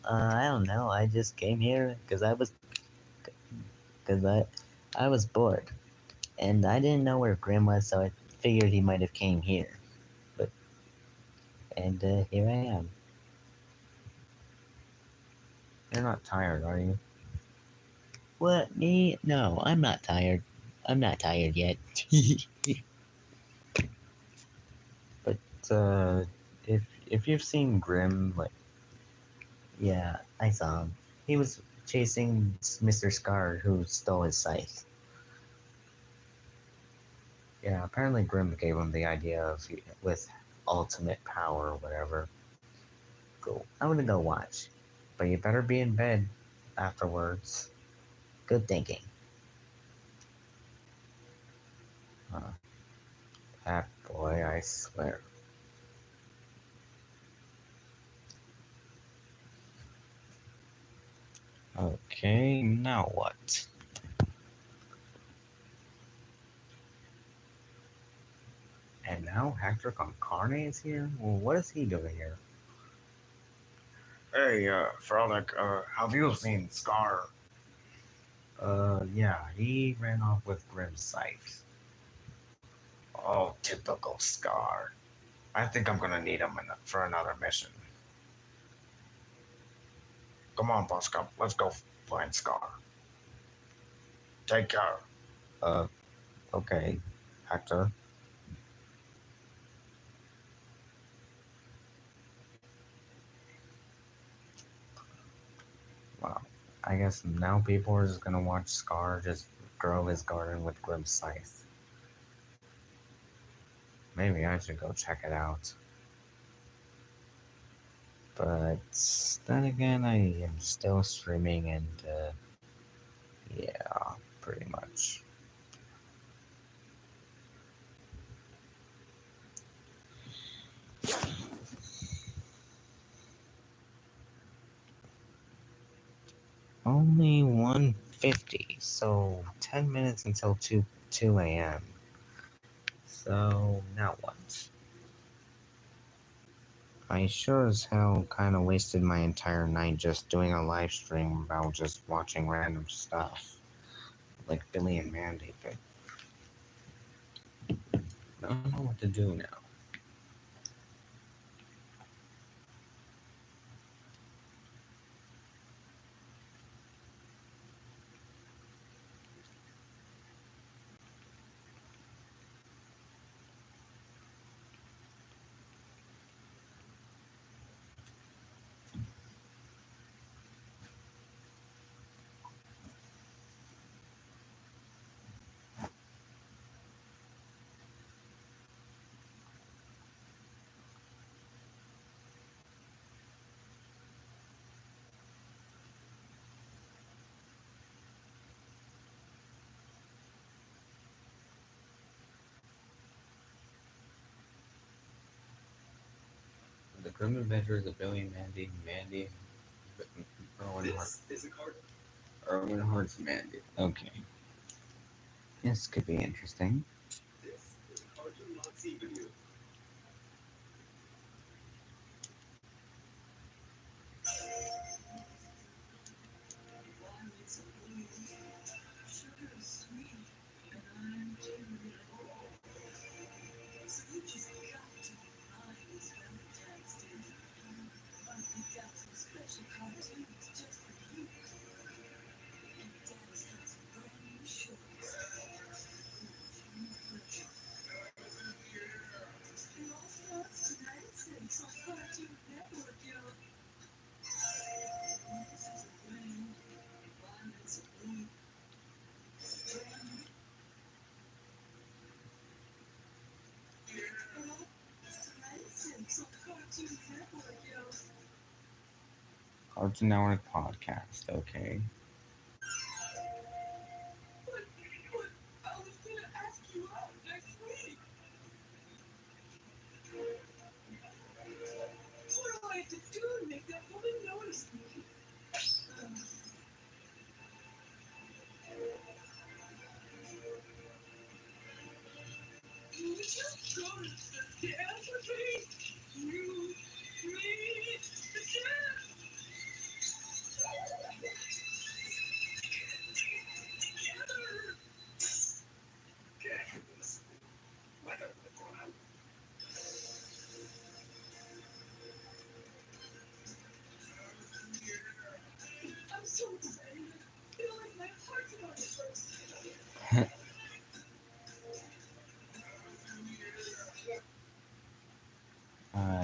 don't know. I just came here because I was bored, and I didn't know where Grim was, so I figured he might have came here. And here I am. You're not tired, are you? What, me? No, I'm not tired. I'm not tired yet. But if you've seen Grim, like, yeah, I saw him. He was chasing Mr. Scar, who stole his scythe. Yeah, apparently Grim gave him the idea of with ultimate power or whatever. Cool. I'm gonna go watch. But you better be in bed afterwards. Good thinking. That boy, I swear. Okay, now what? And now Hector Concarne is here? Well, what is he doing here? Hey, Frolic, have you seen Scar? Yeah, he ran off with Grim's sight. Oh, typical Scar. I think I'm gonna need him for another mission. Come on, Bosco, let's go find Scar. Take care. Uh, okay, Hector. Wow. I guess now people are just gonna watch Scar just grow his garden with Grim's scythe. Maybe I should go check it out. But then again, I am still streaming and, yeah, pretty much. Only 1:50, so 10 minutes until 2 a.m. So now what? I sure as hell kind of wasted my entire night just doing a live stream about just watching random stuff, like Billy and Mandy, but I don't know what to do now. The Grim Adventures of Billy and Mandy, Erwin Hart. This is a card. Erwin Hart's Mandy. Okay. This could be interesting. This is a cartoon Nazi video. Cartoon Network podcast. Okay. I was gonna ask you out next week. What do I have to do to make that woman notice me? You just go to the dance with me. You, me, the dance. Together. Okay. What a plan. I'm so excited. I feel like my heart's about to burst.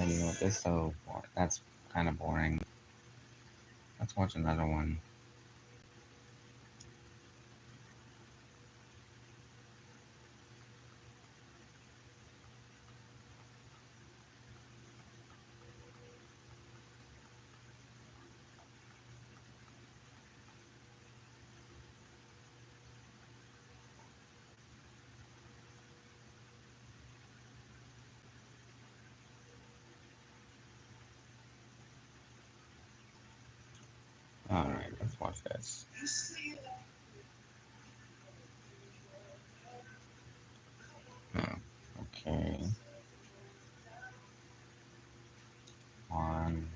You know what? This so that's kind of boring. Let's watch another one. All right, let's watch this. Oh, okay. Come on,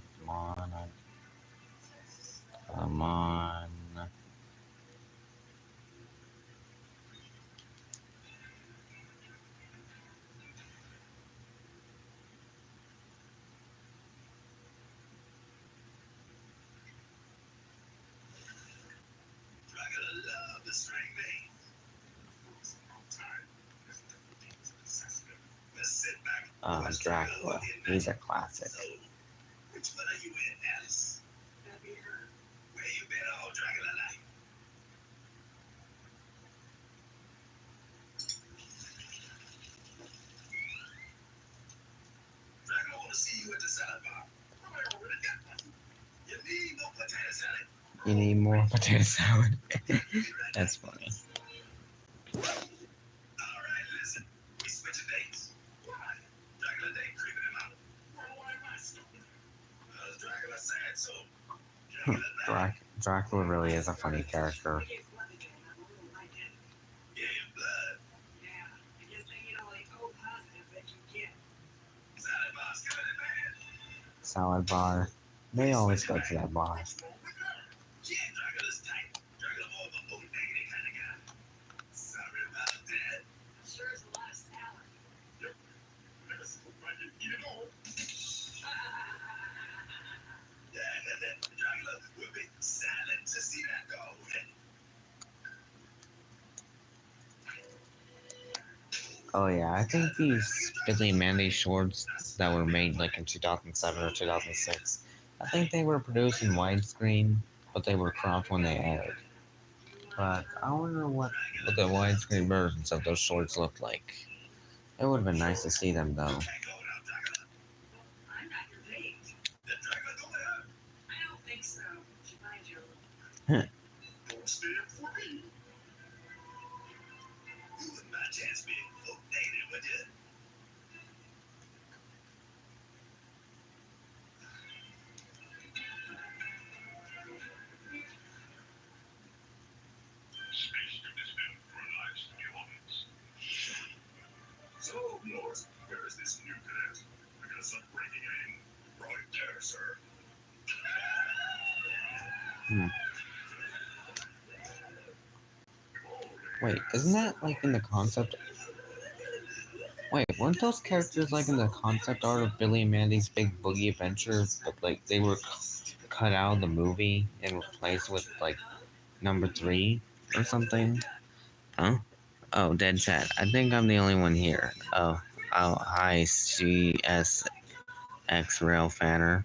come on. Dracula. He's a classic. Which one are you in, Alice? Where you been all Dracula night? Dracula wanna see you at the salad bar. I already got one. You need no potato salad. You need more potato salad. That's funny. Alright, listen. We switching dates. Why? Dracula day creeping him out. Why am I stupid? Dracula said so. Dracula night. Dracula really is a funny character. Yeah, your blood. Salad bar's coming in, man. Salad bar. They always go to that bar. Yeah, Dracula's tight. Dracula more of a bootlegging kind of guy. Sorry about that. Sure is a lot of salad. Yep. Never surprised you eat it all. Yeah, Dracula will be silent to see that go. Oh yeah, I think these Billy and Mandy shorts that were made like in 2007 or 2006, I think they were produced in widescreen, but they were cropped when they aired. But I wonder what the widescreen versions of those shorts looked like. It would have been nice to see them though. I'm not your date. Did Dracula go with her? I don't think so. She might you. Don't stand for me. You wouldn't by chance be dated, would you? So, Lord, where is this new cadet? Because I'm breaking in right there, sir. Wait, isn't that like in the concept? Wait, weren't those characters like in the concept art of Billy and Mandy's Big Boogie Adventure, but like they were cut out of the movie and replaced with like number 3 or something? Huh? Oh, dead chat. I think I'm the only one here. Oh, hi, CSX Rail Fanner.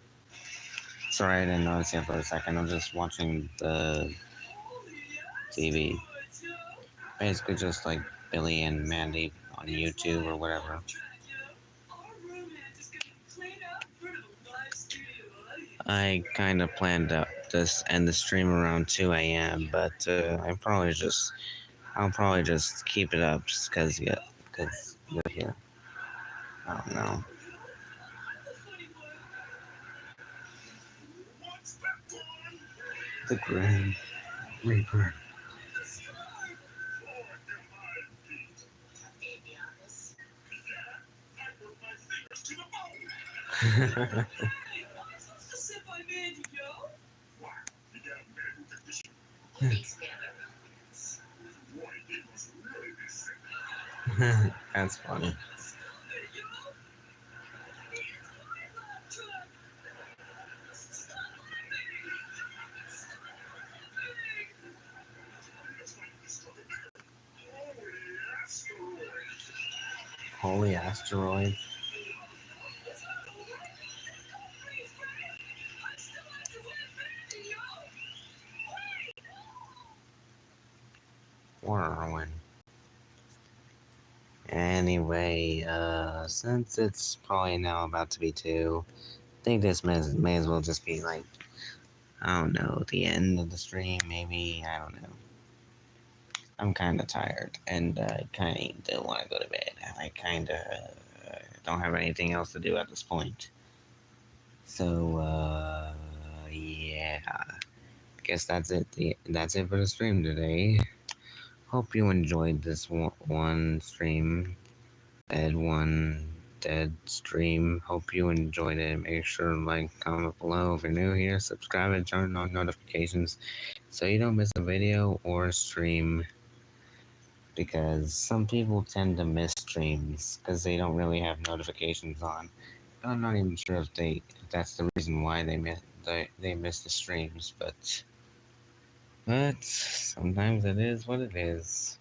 Sorry, I didn't notice you for a second. I'm just watching the TV. Basically, just like Billy and Mandy on YouTube or whatever. I kind of planned to end the stream around 2 a.m., but I'll probably just keep it up because you're here. I don't know. The Grim Reaper. That's funny. Holy asteroid. Whirlwind. Anyway, since it's probably now about to be 2, I think this may as well just be like, I don't know, the end of the stream, maybe, I don't know. I'm kind of tired, and I kind of do want to go to bed. I kind of don't have anything else to do at this point. So, yeah. I guess that's it. That's it for the stream today. Hope you enjoyed this one stream. Dead stream. Hope you enjoyed it. Make sure to like, comment below if you're new here. Subscribe and turn on notifications so you don't miss a video or a stream. Because some people tend to miss streams because they don't really have notifications on. I'm not even sure if that's the reason why they miss the streams, but sometimes it is what it is,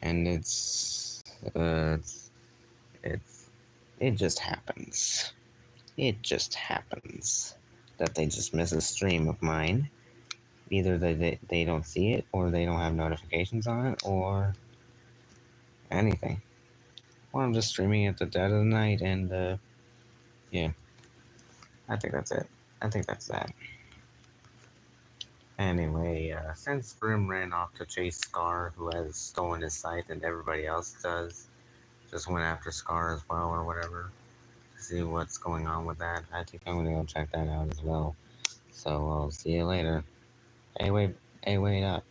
and it's It just happens. It just happens that they just miss a stream of mine. Either they don't see it, or they don't have notifications on it, or anything. Or I'm just streaming at the dead of the night, and yeah. I think that's it. I think that's that. Anyway, since Grim ran off to chase Scar, who has stolen his sight, and everybody else does, just went after Scar as well, or whatever, to see what's going on with that. I think I'm gonna go check that out as well. So I'll see you later. Hey, wait up.